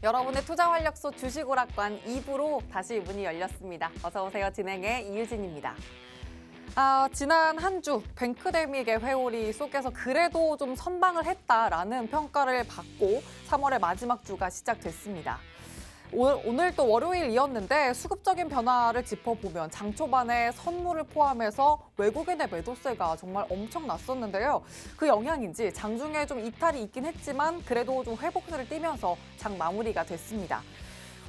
여러분의 투자 활력소 주식오락관 2부로 다시 문이 열렸습니다. 어서 오세요. 진행의 이유진입니다. 지난 한 주 뱅크데믹의 회오리 속에서 그래도 좀 선방을 했다라는 평가를 받고 3월의 마지막 주가 시작됐습니다. 오늘 또 월요일이었는데 수급적인 변화를 짚어보면 장 초반에 선물을 포함해서 외국인의 매도세가 정말 엄청났었는데요. 그 영향인지 장중에 좀 이탈이 있긴 했지만 그래도 좀 회복세를 띠면서 장 마무리가 됐습니다.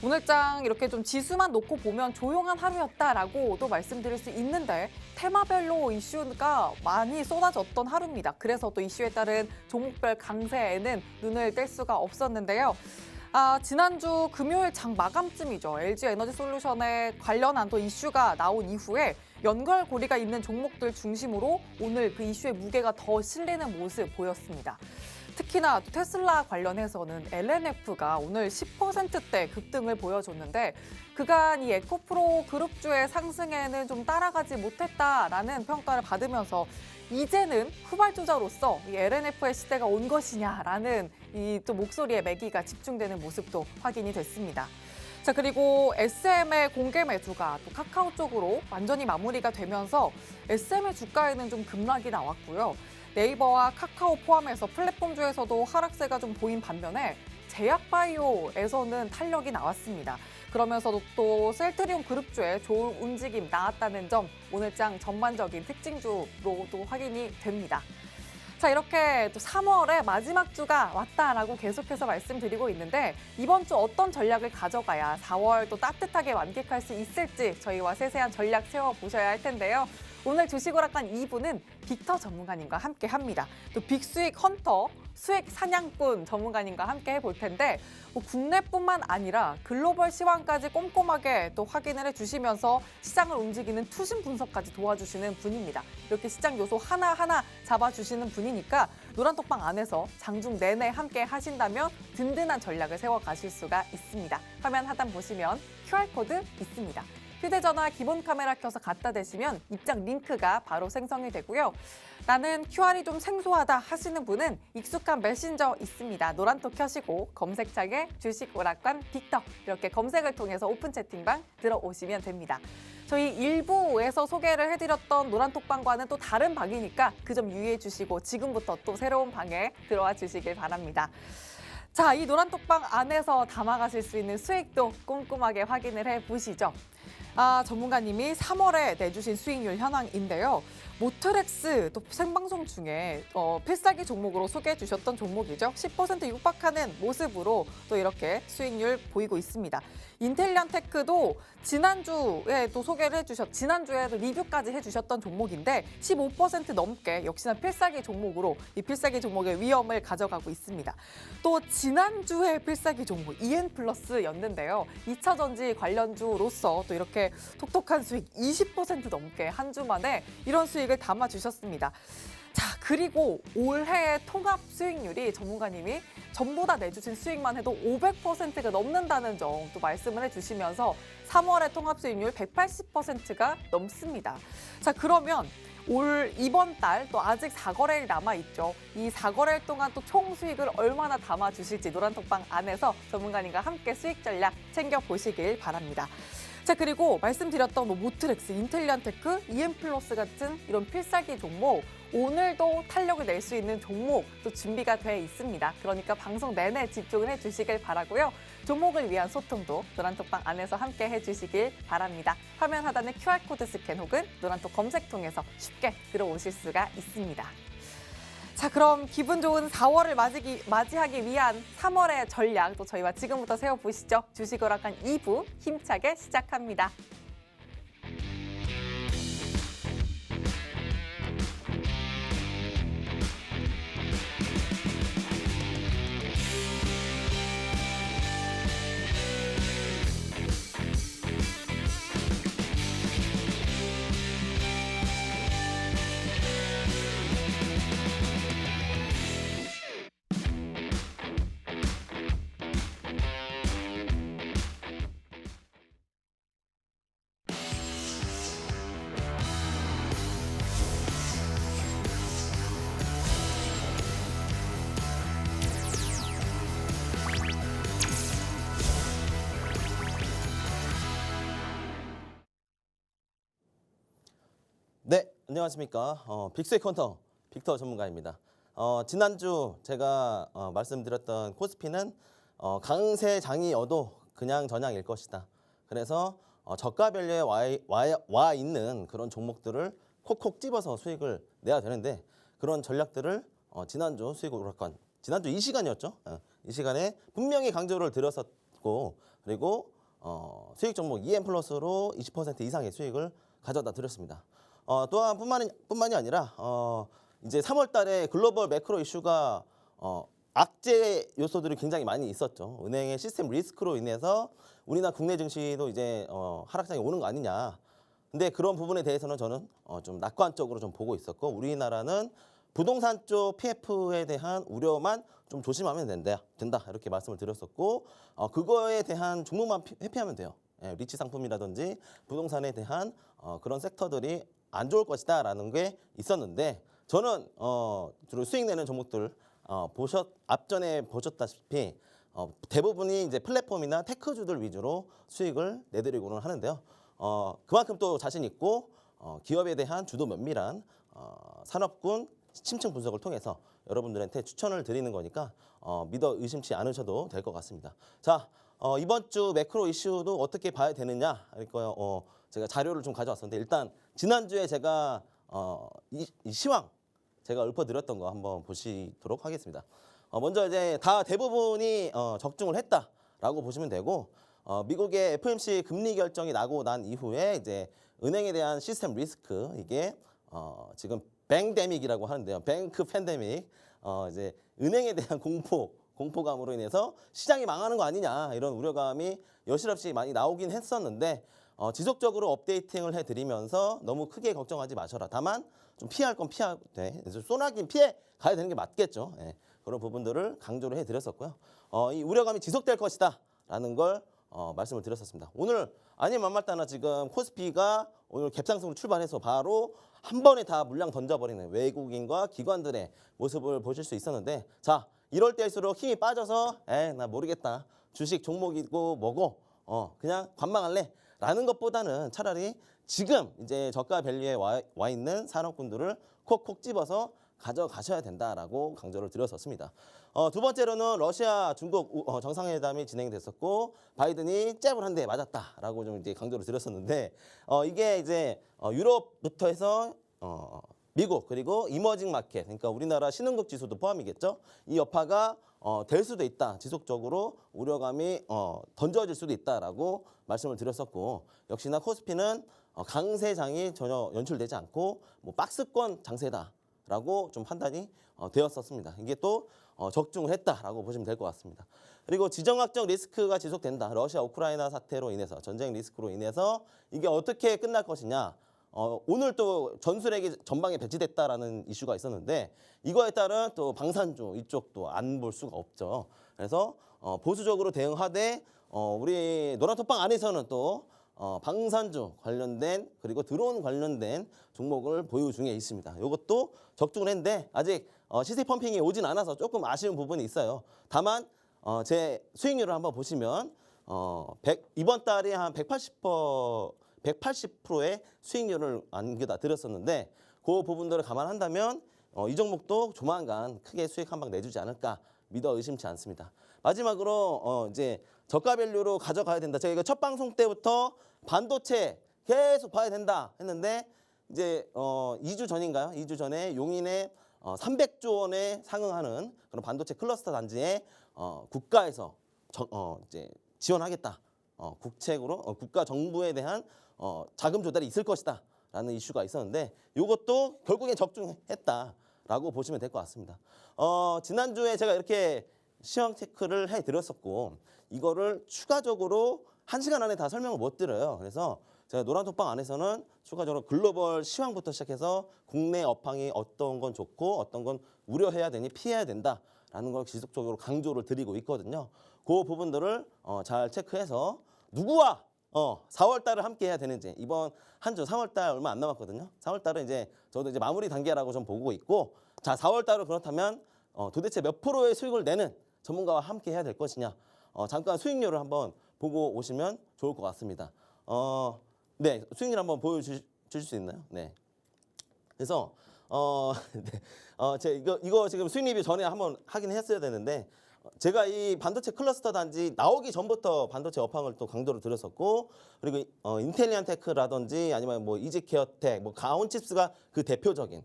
오늘장 이렇게 좀 지수만 놓고 보면 조용한 하루였다라고도 말씀드릴 수 있는데 테마별로 이슈가 많이 쏟아졌던 하루입니다. 그래서 또 이슈에 따른 종목별 강세에는 눈을 뗄 수가 없었는데요. 지난주 금요일 장 마감쯤이죠. LG에너지솔루션에 관련한 또 이슈가 나온 이후에 연결고리가 있는 종목들 중심으로 오늘 그 이슈의 무게가 더 실리는 모습 보였습니다. 특히나 또 테슬라 관련해서는 LNF가 오늘 10%대 급등을 보여줬는데 그간 이 에코프로 그룹주의 상승에는 좀 따라가지 못했다라는 평가를 받으면서 이제는 후발주자로서 이 LNF의 시대가 온 것이냐라는 이 또 목소리의 매기가 집중되는 모습도 확인이 됐습니다. 자, 그리고 SM의 공개 매수가 또 카카오 쪽으로 완전히 마무리가 되면서 SM의 주가에는 좀 급락이 나왔고요. 네이버와 카카오 포함해서 플랫폼주에서도 하락세가 좀 보인 반면에 제약바이오에서는 탄력이 나왔습니다. 그러면서도 또 셀트리온 그룹주에 좋은 움직임 나왔다는 점 오늘장 전반적인 특징주로도 확인이 됩니다. 자, 이렇게 또 3월의 마지막 주가 왔다라고 계속해서 말씀드리고 있는데 이번 주 어떤 전략을 가져가야 4월 또 따뜻하게 만끽할 수 있을지 저희와 세세한 전략 세워보셔야 할 텐데요. 오늘 주식오락관 2부는 빅터 전문가님과 함께 합니다. 또 빅수익 헌터, 수익 사냥꾼 전문가님과 함께 해볼 텐데 국내뿐만 아니라 글로벌 시황까지 꼼꼼하게 또 확인을 해주시면서 시장을 움직이는 투심 분석까지 도와주시는 분입니다. 이렇게 시장 요소 하나하나 잡아주시는 분이니까 노란톡방 안에서 장중 내내 함께 하신다면 든든한 전략을 세워가실 수가 있습니다. 화면 하단 보시면 QR코드 있습니다. 휴대전화 기본 카메라 켜서 갖다 대시면 입장 링크가 바로 생성이 되고요. 나는 QR이 좀 생소하다 하시는 분은 익숙한 메신저 있습니다. 노란톡 켜시고 검색창에 주식오락관 빅터 이렇게 검색을 통해서 오픈 채팅방 들어오시면 됩니다. 저희 일부에서 소개를 해드렸던 노란톡방과는 또 다른 방이니까 그 점 유의해 주시고 지금부터 또 새로운 방에 들어와 주시길 바랍니다. 자, 이 노란톡방 안에서 담아가실 수 있는 수익도 꼼꼼하게 확인을 해보시죠. 전문가님이 3월에 내주신 수익률 현황인데요. 모트렉스 또 생방송 중에 필살기 종목으로 소개해 주셨던 종목이죠. 10% 육박하는 모습으로 또 이렇게 수익률 보이고 있습니다. 인텔리안테크도 지난주에 또 소개를 지난주에도 리뷰까지 해주셨던 종목인데 15% 넘게 역시나 필살기 종목으로 이 필살기 종목의 위험을 가져가고 있습니다. 또 지난주에 필살기 종목 EN플러스였는데요. 2차 전지 관련주로서 또 이렇게 톡톡한 수익 20% 넘게 한 주 만에 이런 수익을 담아주셨습니다. 자, 그리고 올해의 통합 수익률이 전문가님이 전부 다 내주신 수익만 해도 500%가 넘는다는 점 또 말씀을 해주시면서 3월의 통합 수익률 180%가 넘습니다. 자, 그러면 이번 달 또 아직 4거래일 남아있죠. 이 4거래일 동안 또 총 수익을 얼마나 담아주실지 노란톡방 안에서 전문가님과 함께 수익 전략 챙겨보시길 바랍니다. 자, 그리고 말씀드렸던 모트렉스, 인텔리안테크, EN플러스 같은 이런 필살기 종목 오늘도 탄력을 낼 수 있는 종목 또 준비가 돼 있습니다. 그러니까 방송 내내 집중을 해주시길 바라고요. 종목을 위한 소통도 노란톡방 안에서 함께 해주시길 바랍니다. 화면 하단의 QR코드 스캔 혹은 노란톡 검색 통해서 쉽게 들어오실 수가 있습니다. 자, 그럼 기분 좋은 4월을 맞이하기 위한 3월의 전략 또 저희와 지금부터 세워보시죠. 주식오락관 2부 힘차게 시작합니다. 안녕하십니까. 빅스의 컨터 빅터 전문가입니다. 지난주 제가 말씀드렸던 코스피는 강세장이어도 그냥 전향일 것이다. 그래서 저가밸류에 와 있는 그런 종목들을 콕콕 집어서 수익을 내야 되는데 그런 전략들을 지난주 수익 오락관, 지난주 이 시간이었죠. 이 시간에 분명히 강조를 드렸었고 그리고 수익 종목 EM 플러스로 20% 이상의 수익을 가져다 드렸습니다. 또한 뿐만이 아니라 이제 3월 달에 글로벌 매크로 이슈가 악재 요소들이 굉장히 많이 있었죠. 은행의 시스템 리스크로 인해서 우리나라 국내 증시도 이제 하락장이 오는 거 아니냐. 근데 그런 부분에 대해서는 저는 좀 낙관적으로 좀 보고 있었고 우리나라는 부동산 쪽 PF에 대한 우려만 좀 조심하면 된다 이렇게 말씀을 드렸었고 그거에 대한 종목만 회피하면 돼요. 예, 리치 상품이라든지 부동산에 대한 그런 섹터들이 안 좋을 것이다라는 게 있었는데 저는 주로 수익 내는 종목들 앞전에 보셨다시피 대부분이 이제 플랫폼이나 테크주들 위주로 수익을 내드리고는 하는데요. 그만큼 또 자신 있고 기업에 대한 주도 면밀한 산업군 심층 분석을 통해서 여러분들한테 추천을 드리는 거니까 믿어 의심치 않으셔도 될 것 같습니다. 자, 이번 주 매크로 이슈도 어떻게 봐야 되느냐 그러니까 제가 자료를 좀 가져왔었는데 일단 지난주에 제가 이 시황 제가 읊어드렸던 거 한번 보시도록 하겠습니다. 먼저 이제 대부분이 적중을 했다라고 보시면 되고 미국의 FOMC 금리 결정이 나고 난 이후에 이제 은행에 대한 시스템 리스크 이게 지금 뱅데믹이라고 하는데요. 뱅크 팬데믹 이제 은행에 대한 공포감으로 인해서 시장이 망하는 거 아니냐 이런 우려감이 여실없이 많이 나오긴 했었는데 지속적으로 업데이팅을 해드리면서 너무 크게 걱정하지 마셔라. 다만 좀 피할 건 피해도 돼. 소나기 피해 가야 되는 게 맞겠죠. 예, 그런 부분들을 강조를 해드렸었고요. 이 우려감이 지속될 것이다 라는 걸 말씀을 드렸었습니다. 오늘 아닌 만말따나 지금 코스피가 오늘 갭상승으로 출발해서 바로 한 번에 다 물량 던져버리는 외국인과 기관들의 모습을 보실 수 있었는데 자 이럴 때일수록 힘이 빠져서 나 모르겠다. 주식 종목이고 뭐고 그냥 관망할래. 라는 것보다는 차라리 지금 이제 저가 밸류에 와 있는 산업군들을 콕콕 집어서 가져가셔야 된다라고 강조를 드렸었습니다. 두 번째로는 러시아, 중국 정상회담이 진행됐었고 바이든이 잽을 한 대 맞았다라고 좀 이제 강조를 드렸었는데 이게 이제 유럽부터 해서 미국 그리고 이머징 마켓 그러니까 우리나라 신흥국 지수도 포함이겠죠. 이 여파가 될 수도 있다. 지속적으로 우려감이 던져질 수도 있다라고 말씀을 드렸었고 역시나 코스피는 강세장이 전혀 연출되지 않고 뭐 박스권 장세다라고 좀 판단이 되었었습니다. 이게 또 적중을 했다라고 보시면 될 것 같습니다. 그리고 지정학적 리스크가 지속된다. 러시아 우크라이나 사태로 인해서 전쟁 리스크로 인해서 이게 어떻게 끝날 것이냐. 오늘 또 전술핵이 전방에 배치됐다라는 이슈가 있었는데 이거에 따른 또 방산주 이쪽도 안 볼 수가 없죠. 그래서 보수적으로 대응하되 우리 노란톡방 안에서는 또 방산주 관련된 그리고 드론 관련된 종목을 보유 중에 있습니다. 이것도 적중을 했는데 아직 시세 펌핑이 오진 않아서 조금 아쉬운 부분이 있어요. 다만 제 수익률을 한번 보시면 이번 달에 한 180%의 수익률을 안겨다 드렸었는데 그 부분들을 감안한다면 이 종목도 조만간 크게 수익 한 방 내주지 않을까 믿어 의심치 않습니다. 마지막으로 이제 저가 밸류로 가져가야 된다. 제가 이거 첫 방송 때부터 반도체 계속 봐야 된다 했는데 이제 2주 전인가요? 2주 전에 용인에 300조 원에 상응하는 그런 반도체 클러스터 단지에 국가에서 이제 지원하겠다. 국책으로 국가 정부에 대한 자금 조달이 있을 것이다 라는 이슈가 있었는데 이것도 결국엔 적중했다라고 보시면 될 것 같습니다. 지난주에 제가 이렇게 시황 체크를 해드렸었고 이거를 추가적으로 1시간 안에 다 설명을 못 드려요. 그래서 제가 노란톡방 안에서는 추가적으로 글로벌 시황부터 시작해서 국내 업황이 어떤 건 좋고 어떤 건 우려해야 되니 피해야 된다라는 걸 지속적으로 강조를 드리고 있거든요. 그 부분들을 잘 체크해서 누구와 4월 달을 함께 해야 되는지 이번 한 주 3월 달 얼마 안 남았거든요. 4월 달은 이제 저도 이제 마무리 단계라고 좀 보고 있고 자 4월 달을 그렇다면 도대체 몇 프로의 수익을 내는 전문가와 함께 해야 될 것이냐 잠깐 수익률을 한번 보고 오시면 좋을 것 같습니다. 네 수익률 한번 보여주실 수 있나요? 네. 그래서 네. 이거 지금 수익 리뷰 전에 한번 하긴 했어야 되는데 제가 이 반도체 클러스터 단지 나오기 전부터 반도체 업황을 또 강조를 드렸었고 그리고 인텔리안테크라든지 아니면 뭐 이지케어텍, 뭐 가온칩스가 대표적인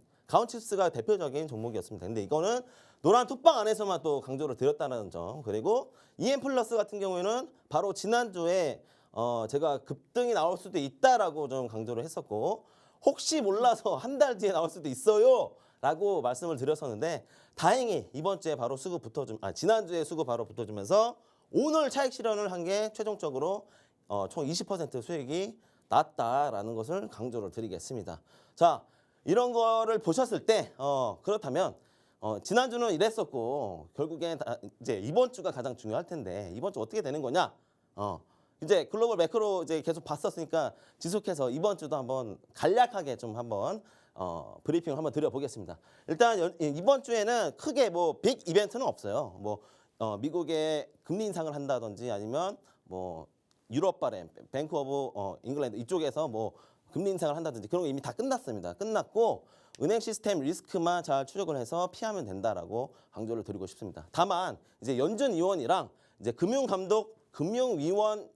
종목이었습니다. 근데 이거는 노란 톡방 안에서만 또 강조를 드렸다는 점. 그리고 EM플러스 같은 경우에는 바로 지난주에 제가 급등이 나올 수도 있다라고 좀 강조를 했었고 혹시 몰라서 한 달 뒤에 나올 수도 있어요. 라고 말씀을 드렸었는데 다행히 이번 주에 바로 지난주에 수급 바로 붙어주면서 오늘 차익 실현을 한 게 최종적으로 총 20% 수익이 났다라는 것을 강조를 드리겠습니다. 자, 이런 거를 보셨을 때 그렇다면 지난주는 이랬었고 결국엔 이제 이번 주가 가장 중요할 텐데 이번 주 어떻게 되는 거냐? 이제 글로벌 매크로 이제 계속 봤었으니까 지속해서 이번 주도 한번 간략하게 좀 한번 브리핑을 한번 드려보겠습니다. 일단 이번 주에는 크게 뭐 빅 이벤트는 없어요. 뭐 미국의 금리 인상을 한다든지 아니면 뭐 유럽 바램, 뱅크 오브 잉글랜드 이쪽에서 뭐 금리 인상을 한다든지 그런 거 이미 다 끝났습니다. 끝났고 은행 시스템 리스크만 잘 추적을 해서 피하면 된다라고 강조를 드리고 싶습니다. 다만 이제 연준 위원이랑 이제 금융위원이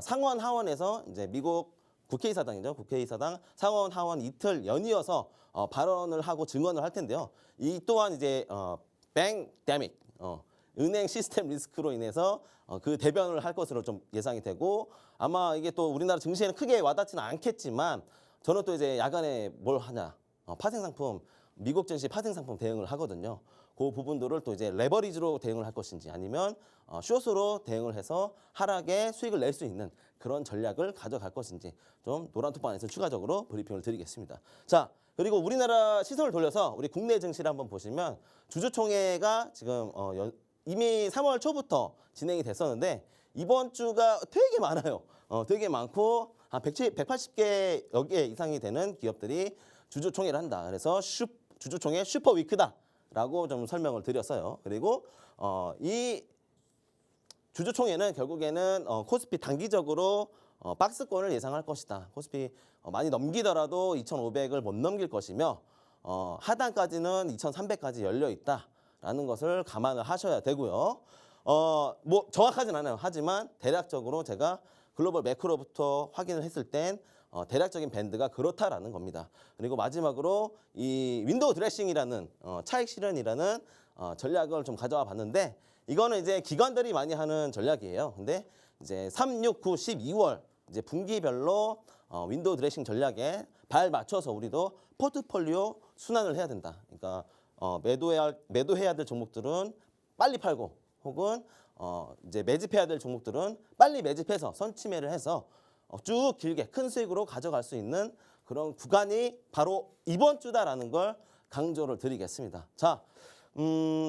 상원 하원에서 이제 미국 국회의사당이죠. 국회의사당 상원 하원 이틀 연이어서 발언을 하고 증언을 할 텐데요. 이 또한 이제 뱅데믹 은행 시스템 리스크로 인해서 그 대변을 할 것으로 좀 예상이 되고 아마 이게 또 우리나라 증시에는 크게 와닿지는 않겠지만 저는 또 이제 야간에 뭘 하냐 파생상품 미국 증시 파생상품 대응을 하거든요. 그 부분들을 또 이제 레버리지로 대응을 할 것인지 아니면 숏으로 대응을 해서 하락에 수익을 낼 수 있는 그런 전략을 가져갈 것인지 좀 노란톡방에서 추가적으로 브리핑을 드리겠습니다. 자, 그리고 우리나라 시선을 돌려서 우리 국내 증시를 한번 보시면 주주총회가 지금 이미 3월 초부터 진행이 됐었는데 이번 주가 되게 많아요. 되게 많고 한 180개 여기에 이상이 되는 기업들이 주주총회를 한다. 그래서 주주총회 슈퍼위크다라고 좀 설명을 드렸어요. 그리고 이 주주총회는 결국에는 코스피 단기적으로 박스권을 예상할 것이다. 코스피 많이 넘기더라도 2,500을 못 넘길 것이며 하단까지는 2,300까지 열려 있다라는 것을 감안을 하셔야 되고요. 뭐 정확하진 않아요. 하지만 대략적으로 제가 글로벌 매크로부터 확인을 했을 땐 대략적인 밴드가 그렇다라는 겁니다. 그리고 마지막으로 이 윈도우 드레싱이라는 차익 실현이라는 전략을 좀 가져와 봤는데 이거는 이제 기관들이 많이 하는 전략이에요. 근데 이제 3, 6, 9, 12월 이제 분기별로 윈도우 드레싱 전략에 발 맞춰서 우리도 포트폴리오 순환을 해야 된다. 그러니까 매도해야 될 종목들은 빨리 팔고 혹은 이제 매집해야 될 종목들은 빨리 매집해서 선침해를 해서 쭉 길게 큰 수익으로 가져갈 수 있는 그런 구간이 바로 이번 주다라는 걸 강조를 드리겠습니다. 자,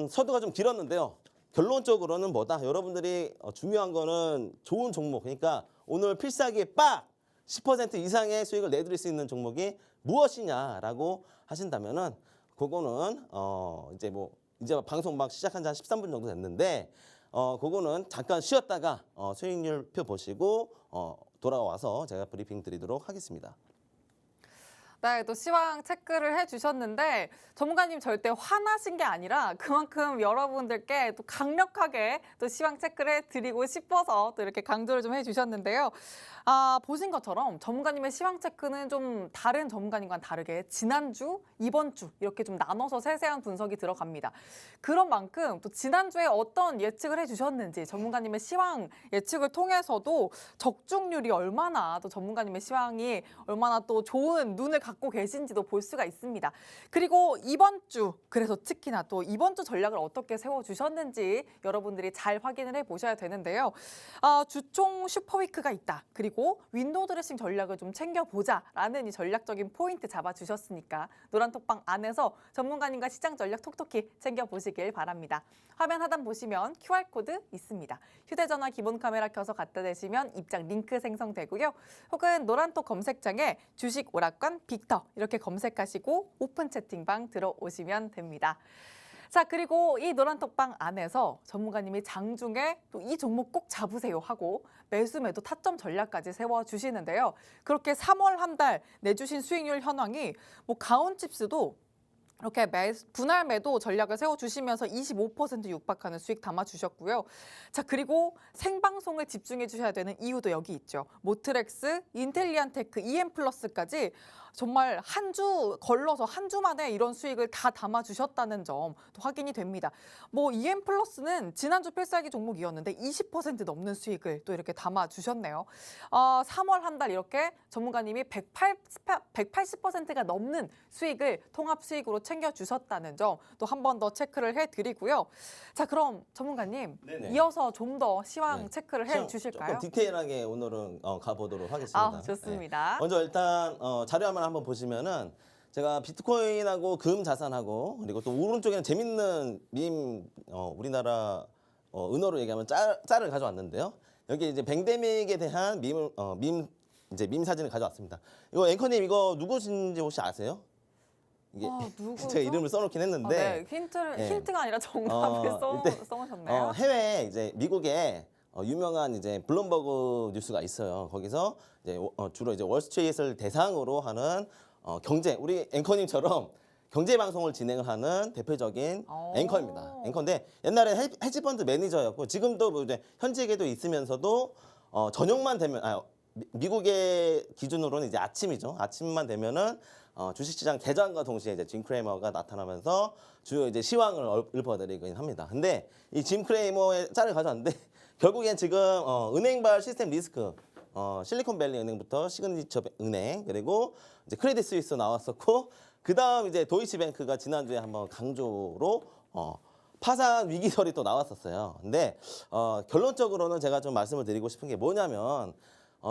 서두가 좀 길었는데요. 결론적으로는 뭐다? 여러분들이 중요한 거는 좋은 종목, 그러니까 오늘 필살기에 빡 10% 이상의 수익을 내드릴 수 있는 종목이 무엇이냐라고 하신다면은 그거는 이제 방송 막 시작한 지 한 13분 정도 됐는데 그거는 잠깐 쉬었다가 수익률표 보시고 돌아와서 제가 브리핑 드리도록 하겠습니다. 네, 또 시황 체크를 해주셨는데 전문가님 절대 화나신 게 아니라 그만큼 여러분들께 또 강력하게 또 시황 체크를 해드리고 싶어서 또 이렇게 강조를 좀 해주셨는데요. 보신 것처럼 전문가님의 시황 체크는 좀 다른 전문가님과는 다르게 지난주, 이번 주 이렇게 좀 나눠서 세세한 분석이 들어갑니다. 그런 만큼 또 지난주에 어떤 예측을 해주셨는지 전문가님의 시황 예측을 통해서도 적중률이 얼마나 또 전문가님의 시황이 얼마나 또 좋은 눈을 갖고 계신지도 볼 수가 있습니다. 그리고 이번 주, 그래서 특히나 또 이번 주 전략을 어떻게 세워주셨는지 여러분들이 잘 확인을 해보셔야 되는데요. 주총 슈퍼위크가 있다. 그리고 윈도우 드레싱 전략을 좀 챙겨보자라는 이 전략적인 포인트 잡아주셨으니까 노란톡방 안에서 전문가님과 시장 전략 톡톡히 챙겨보시길 바랍니다. 화면 하단 보시면 QR코드 있습니다. 휴대전화 기본 카메라 켜서 갖다 대시면 입장 링크 생성되고요. 혹은 노란톡 검색창에 주식 오락관 빅터 이렇게 검색하시고 오픈 채팅방 들어오시면 됩니다. 자, 그리고 이 노란톡방 안에서 전문가님이 장중에 또 이 종목 꼭 잡으세요 하고 매수 매도 타점 전략까지 세워주시는데요. 그렇게 3월 한 달 내주신 수익률 현황이 뭐 가온칩스도 이렇게 분할 매도 전략을 세워주시면서 25% 육박하는 수익 담아주셨고요. 자, 그리고 생방송을 집중해 주셔야 되는 이유도 여기 있죠. 모트렉스, 인텔리안테크, EM플러스까지 정말 한 주 걸러서 한 주 만에 이런 수익을 다 담아주셨다는 점 또 확인이 됩니다. 뭐 EM플러스는 지난주 필살기 종목이었는데 20% 넘는 수익을 또 이렇게 담아주셨네요. 3월 한 달 이렇게 전문가님이 180%가 넘는 수익을 통합 수익으로 챙겨주셨다는 점 또 한 번 더 체크를 해드리고요. 자, 그럼 전문가님 네네. 이어서 좀 더 시황 네. 체크를 시황 해주실까요? 조금 디테일하게 오늘은 가보도록 하겠습니다. 좋습니다. 네. 먼저 일단 자료 한번 보시면은 제가 비트코인하고 금 자산하고 그리고 또 오른쪽에는 재밌는 우리나라 은어로 얘기하면 짤을 가져왔는데요. 여기 이제 뱅데믹에 대한 밈 사진을 가져왔습니다. 이거 앵커님 이거 누구신지 혹시 아세요? 이게 누구죠? 제가 이름을 써놓긴 했는데 네. 힌트가 아니라 정답을 써놓으셨네요. 해외 이제 미국에 유명한 이제 블룸버그 뉴스가 있어요. 거기서 이제 주로 이제 월스트리트를 대상으로 하는 우리 앵커님처럼 경제 방송을 진행을 하는 대표적인 앵커입니다. 앵커인데 옛날에 헤지펀드 매니저였고 지금도 뭐 이제 현직에도 있으면서도 저녁만 되면 미국의 기준으로는 이제 아침이죠. 아침만 되면은 주식시장 개장과 동시에 이제 짐 크레이머가 나타나면서 주요 이제 시황을 읊어드리긴 합니다. 근데 이 짐 크레이머의 짤을 가져왔는데 결국엔 지금 은행발 시스템 리스크 실리콘밸리 은행부터 시그니처 은행 그리고 이제 크레딧 스위스 나왔었고 그다음 이제 도이치뱅크가 지난주에 한번 강조로 파산 위기설이 또 나왔었어요. 근데 결론적으로는 제가 좀 말씀을 드리고 싶은 게 뭐냐면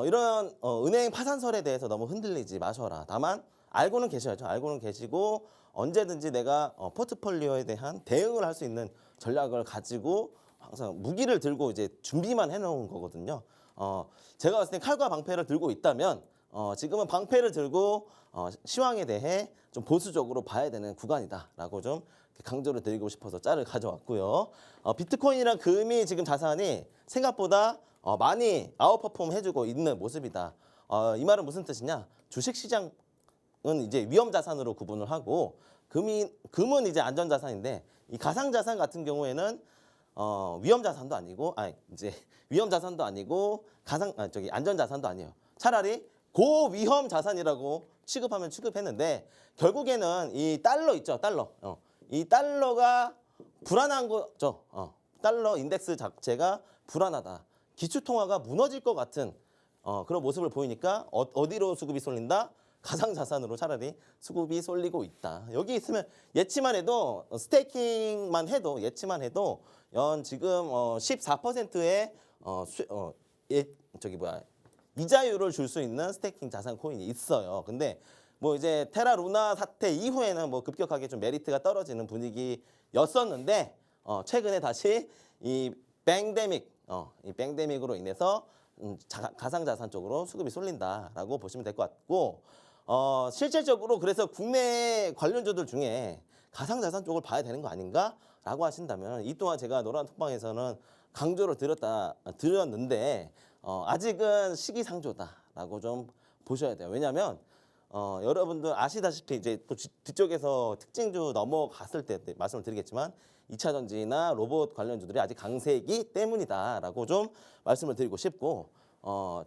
이런 은행 파산설에 대해서 너무 흔들리지 마셔라. 다만 알고는 계셔야죠. 알고는 계시고 언제든지 내가 포트폴리오에 대한 대응을 할 수 있는 전략을 가지고 항상 무기를 들고 이제 준비만 해놓은 거거든요. 제가 봤을 때 칼과 방패를 들고 있다면 지금은 방패를 들고 시황에 대해 좀 보수적으로 봐야 되는 구간이다라고 좀 강조를 드리고 싶어서 짤을 가져왔고요. 비트코인이랑 금이 지금 자산이 생각보다 많이 아웃퍼폼 해주고 있는 모습이다. 이 말은 무슨 뜻이냐? 주식시장은 이제 위험 자산으로 구분을 하고 금은 이제 안전 자산인데 이 가상 자산 같은 경우에는 위험 자산도 아니고 위험 자산도 아니고 안전 자산도 아니에요. 차라리 고위험 자산이라고 취급했는데 결국에는 이 달러 있죠, 달러. 이 달러가 불안한 거죠. 달러 인덱스 자체가 불안하다. 기축통화가 무너질 것 같은 그런 모습을 보이니까 어디로 수급이 쏠린다? 가상자산으로 차라리 수급이 쏠리고 있다. 여기 있으면 예치만 해도 스테이킹만 해도 예치만 해도 지금 14%의 이자율을 줄 수 있는 스테이킹 자산 코인이 있어요. 근데 뭐 이제 테라 루나 사태 이후에는 뭐 급격하게 좀 메리트가 떨어지는 분위기였었는데 최근에 다시 이 뱅데믹으로 인해서 가상자산 쪽으로 수급이 쏠린다라고 보시면 될 것 같고 실질적으로 그래서 국내 관련주들 중에 가상자산 쪽을 봐야 되는 거 아닌가라고 하신다면 이 또한 제가 노란톡방에서는 강조를 드렸는데 아직은 시기상조다라고 좀 보셔야 돼요. 왜냐하면 여러분들 아시다시피 이제 또 뒤쪽에서 특징주 넘어갔을 때 말씀을 드리겠지만 2차 전지나 로봇 관련주들이 아직 강세이기 때문이다라고 좀 말씀을 드리고 싶고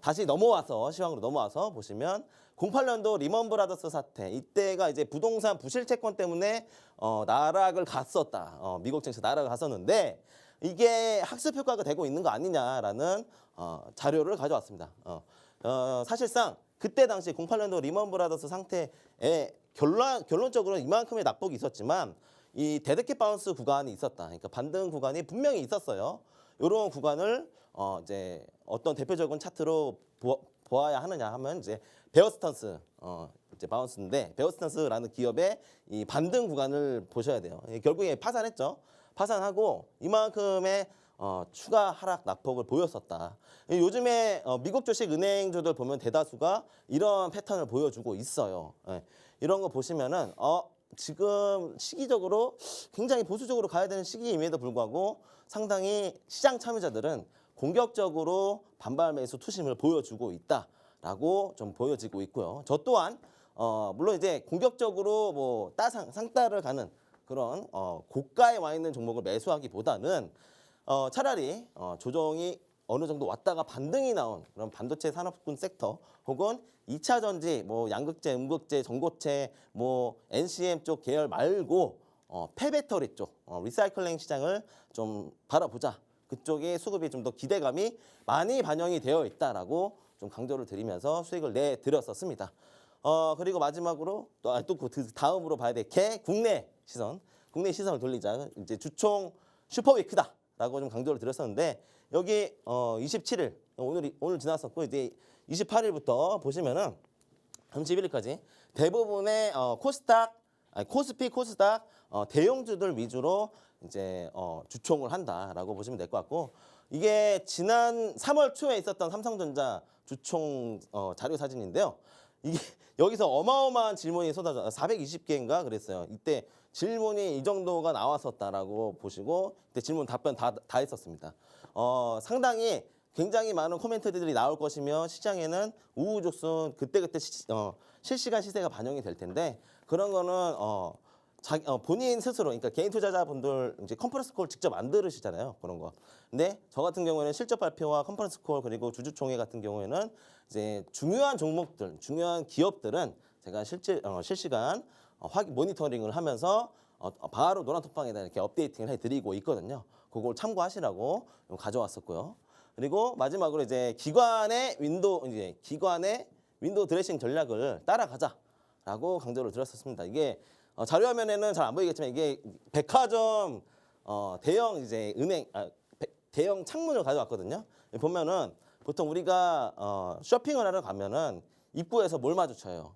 다시 시황으로 넘어와서 보시면 08년도 리먼 브라더스 사태 이때가 이제 부동산 부실 채권 때문에 나락을 갔었다. 미국 증시 나락을 갔었는데 이게 학습 효과가 되고 있는 거 아니냐라는 자료를 가져왔습니다. 사실상 그때 당시 08년도 리먼 브라더스 상태에 결론적으로 이만큼의 낙폭이 있었지만 이 데드캣 바운스 구간이 있었다. 그러니까 반등 구간이 분명히 있었어요. 이런 구간을 이제 어떤 대표적인 차트로 보아야 하느냐 하면 이제 베어스턴스 이제 바운스인데 베어스턴스라는 기업의 이 반등 구간을 보셔야 돼요. 결국에 파산했죠. 파산하고 이만큼의 추가 하락 낙폭을 보였었다. 요즘에 미국 주식 은행주들 보면 대다수가 이런 패턴을 보여주고 있어요. 이런 거 보시면은 지금 시기적으로 굉장히 보수적으로 가야 되는 시기임에도 불구하고 상당히 시장 참여자들은 공격적으로 반발 매수 투심을 보여주고 있다라고 좀 보여지고 있고요. 저 또한 물론 이제 공격적으로 뭐 상따를 가는 그런 고가에 와 있는 종목을 매수하기보다는 차라리 조정이 어느 정도 왔다가 반등이 나온 그런 반도체 산업군 섹터 혹은 2차 전지, 뭐 양극재, 음극재, 전고체, 뭐 NCM 쪽 계열 말고 폐배터리 쪽 리사이클링 시장을 좀 바라보자. 그쪽에 수급이 좀 더 기대감이 많이 반영이 되어 있다라고 좀 강조를 드리면서 수익을 내드렸었습니다. 그리고 마지막으로 그 다음으로 봐야 될 국내 시선을 돌리자. 이제 주총 슈퍼위크다라고 좀 강조를 드렸었는데 여기 27일 오늘 지났었고 이제 28일부터 보시면은 31일까지 대부분의 코스피, 코스닥 대형주들 위주로 이제 주총을 한다라고 보시면 될 것 같고 이게 지난 3월 초에 있었던 삼성전자 주총 자료 사진인데요. 이게 여기서 어마어마한 질문이 쏟아져 420개인가 그랬어요. 이때 질문이 이 정도가 나왔었다라고 보시고 그때 질문 답변 다 했었습니다. 상당히 굉장히 많은 코멘트들이 나올 것이며 시장에는 우후죽순 그때그때 실시간 시세가 반영이 될 텐데 그런 거는 본인 스스로 그러니까 개인 투자자분들 이제 컨퍼런스 콜 직접 안 들으시잖아요. 그런 거. 근데 저 같은 경우에는 실적 발표와 컨퍼런스 콜 그리고 주주총회 같은 경우에는 이제 중요한 종목들, 중요한 기업들은 제가 실시간 모니터링을 하면서 바로 노란톡방에다 이렇게 업데이팅을 해드리고 있거든요. 그걸 참고하시라고 가져왔었고요. 그리고 마지막으로 이제 기관의 윈도우 드레싱 전략을 따라가자라고 강조를 드렸었습니다. 이게 자료화면에는 잘 안 보이겠지만 이게 백화점 대형 이제 대형 창문을 가져왔거든요. 보면은 보통 우리가 쇼핑을 하러 가면은 입구에서 뭘 마주쳐요?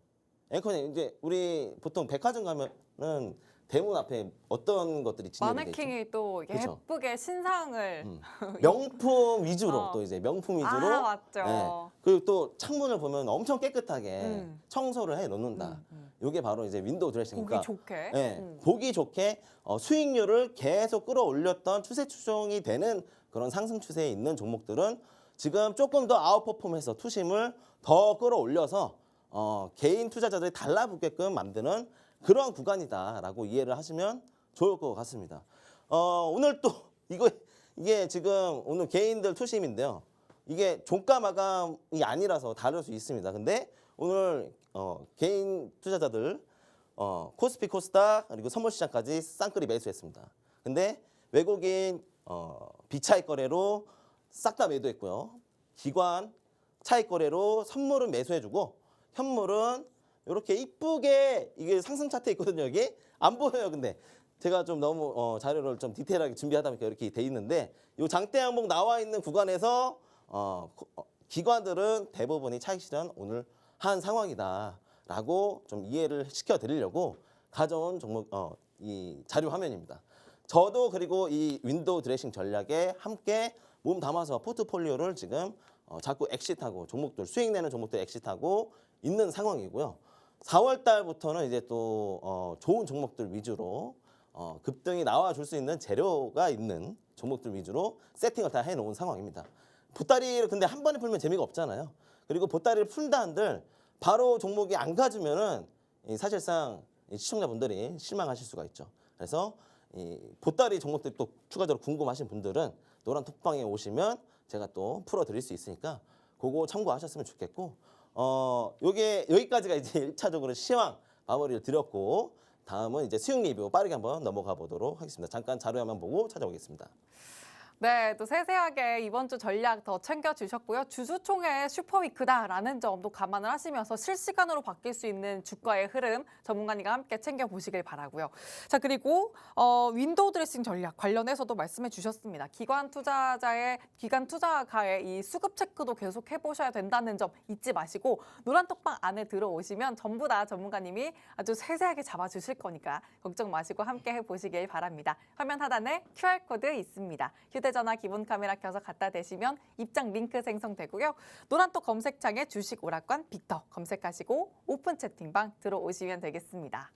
앵커님 이제 우리 보통 백화점 가면은 대문 앞에 어떤 것들이 진열이 되죠? 마네킹이 또 그쵸? 예쁘게 신상을 명품 위주로 또 이제 명품 위주로 맞죠. 예. 그리고 또 창문을 보면 엄청 깨끗하게 청소를 해 놓는다. 이게 바로 이제 윈도우 드레싱이니까 보기 좋게. 예, 보기 좋게 수익률을 계속 끌어올렸던 추세 추종이 되는 그런 상승 추세에 있는 종목들은 지금 조금 더 아웃퍼폼해서 투심을 더 끌어올려서 개인 투자자들이 달라붙게끔 만드는 그러한 구간이다라고 이해를 하시면 좋을 것 같습니다. 오늘 또 이게 지금 오늘 개인들 투심인데요. 이게 종가 마감이 아니라서 다를 수 있습니다. 근데 오늘 개인 투자자들 코스피, 코스닥 그리고 선물시장까지 쌍끌이 매수했습니다. 근데 외국인 비차익 거래로 싹 다 매도했고요. 기관 차익 거래로 선물은 매수해주고 현물은 이렇게 이쁘게 이게 상승 차트에 있거든요. 여기 안 보여요. 근데 제가 좀 너무 자료를 좀 디테일하게 준비하다 보니까 이렇게 돼 있는데 이 장대 항목 나와 있는 구간에서 기관들은 대부분이 차익 실현 오늘 한 상황이다라고 좀 이해를 시켜드리려고 가져온 종목 이 자료 화면입니다. 저도 그리고 이 윈도우 드레싱 전략에 함께 몸 담아서 포트폴리오를 지금 자꾸 엑시트하고 종목들 수익 내는 종목들 엑시트하고 있는 상황이고요. 4월 달부터는 이제 또 좋은 종목들 위주로 급등이 나와줄 수 있는 재료가 있는 종목들 위주로 세팅을 다 해놓은 상황입니다. 보따리를 근데 한 번에 풀면 재미가 없잖아요. 그리고 보따리를 풀다 한들 바로 종목이 안 가지면은 사실상 시청자분들이 실망하실 수가 있죠. 그래서 이 보따리 종목들 또 추가적으로 궁금하신 분들은 노란 톡방에 오시면 제가 또 풀어드릴 수 있으니까 그거 참고하셨으면 좋겠고 요게 여기까지가 이제 1차적으로 시황 마무리를 드렸고 다음은 이제 수익 리뷰 빠르게 한번 넘어가 보도록 하겠습니다. 잠깐 자료화면 보고 찾아오겠습니다. 네, 또 세세하게 이번 주 전략 더 챙겨주셨고요. 주주총회 슈퍼위크다라는 점도 감안을 하시면서 실시간으로 바뀔 수 있는 주가의 흐름 전문가님과 함께 챙겨보시길 바라고요. 자, 그리고 윈도우 드레싱 전략 관련해서도 말씀해 주셨습니다. 기관 투자가의 이 수급 체크도 계속 해보셔야 된다는 점 잊지 마시고 노란톡방 안에 들어오시면 전부 다 전문가님이 아주 세세하게 잡아주실 거니까 걱정 마시고 함께 해보시길 바랍니다. 화면 하단에 QR코드 있습니다. 휴대전화 기본 카메라 켜서 갖다 대시면 입장 링크 생성되고요. 노란톡 검색창에 주식 오락관 빅터 검색하시고 오픈 채팅방 들어오시면 되겠습니다.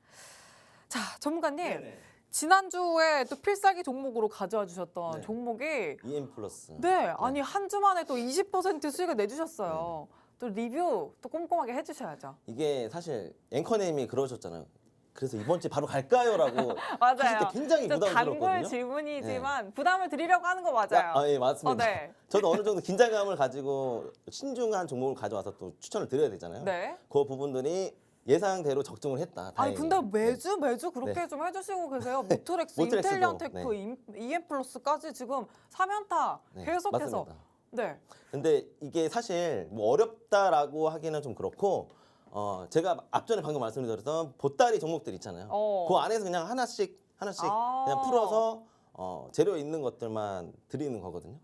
자, 전문가님. 네네. 지난주에 또 필살기 종목으로 가져와 주셨던 네. 종목이 EM 플러스. 네, 아니 한 주 만에 또 20% 수익을 내주셨어요. 또 리뷰 또 꼼꼼하게 해주셔야죠. 이게 사실 앵커님이 그러셨잖아요. 그래서 이번 주에 바로 갈까요?라고 하실 때 맞아요. 굉장히 좀 단골 부담스럽거든요. 질문이지만 부담을 드리려고 하는 거 맞아요. 예, 맞습니다. 네. 저도 어느 정도 긴장감을 가지고 신중한 종목을 가져와서 또 추천을 드려야 되잖아요. 네. 그 부분들이 예상대로 적중을 했다. 아니 다행히. 근데 매주 그렇게 네. 좀 해주시고 계세요. 모트렉스, 모트렉스도, 인텔리안테크, EM 플러스까지 지금 3연타 네, 계속해서. 맞습니다. 네. 근데 이게 사실 뭐 어렵다라고 하기는 좀 그렇고 제가 앞전에 방금 말씀드렸던 보따리 종목들 있잖아요. 그 안에서 그냥 하나씩 그냥 풀어서 재료 있는 것들만 드리는 거거든요.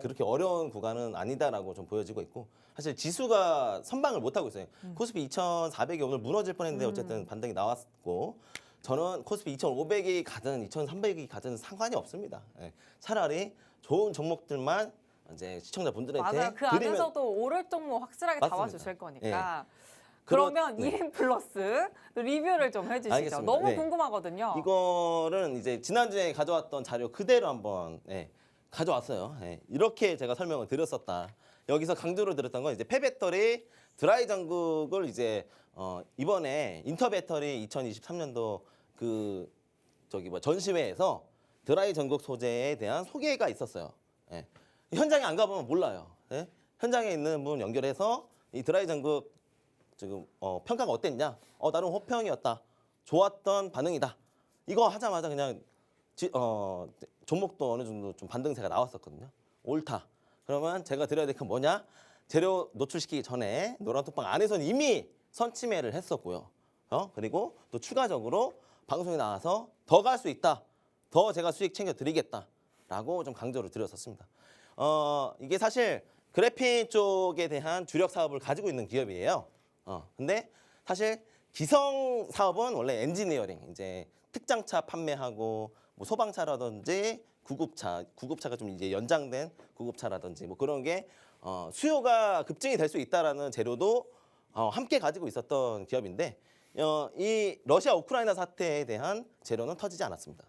그렇게 어려운 구간은 아니다라고 좀 보여지고 있고 사실 지수가 선방을 못 하고 있어요. 코스피 2,400이 오늘 무너질 뻔했는데 어쨌든 반등이 나왔고 저는 코스피 2,500이 가든 2,300이 가든 상관이 없습니다. 예, 차라리 좋은 종목들만 이제 시청자분들한테 맞아요. 그 드리면 안에서도 오를 종목 확실하게 맞습니다. 잡아주실 거니까. 네. 그러면 네. EM 플러스 리뷰를 좀 해주시죠. 알겠습니다. 너무 네. 궁금하거든요. 이거는 이제 지난주에 가져왔던 자료 그대로 한번 가져왔어요. 이렇게 제가 설명을 드렸었다. 여기서 강조를 드렸던 건 이제 폐배터리 드라이 전국을 이제 이번에 인터배터리 2023년도 그 전시회에서 드라이 전국 소재에 대한 소개가 있었어요. 현장에 안 가보면 몰라요. 현장에 있는 분 연결해서 이 드라이 전국 지금 평가가 어땠냐? 나름 호평이었다. 좋았던 반응이다. 이거 하자마자 그냥 종목도 어느 정도 좀 반등세가 나왔었거든요. 옳다. 그러면 제가 드려야 될 건 뭐냐? 재료 노출시키기 전에 노란톡방 안에서는 이미 선침해를 했었고요. 그리고 또 추가적으로 방송에 나와서 더 갈 수 있다. 더 제가 수익 챙겨드리겠다라고 좀 강조를 드렸었습니다. 이게 사실 그래핀 쪽에 대한 주력 사업을 가지고 있는 기업이에요. 근데 사실 기성 사업은 원래 엔지니어링, 이제 특장차 판매하고 뭐 소방차라든지 구급차가 좀 이제 연장된 구급차라든지 뭐 그런 게 수요가 급증이 될 수 있다라는 재료도 함께 가지고 있었던 기업인데 이 러시아 우크라이나 사태에 대한 재료는 터지지 않았습니다.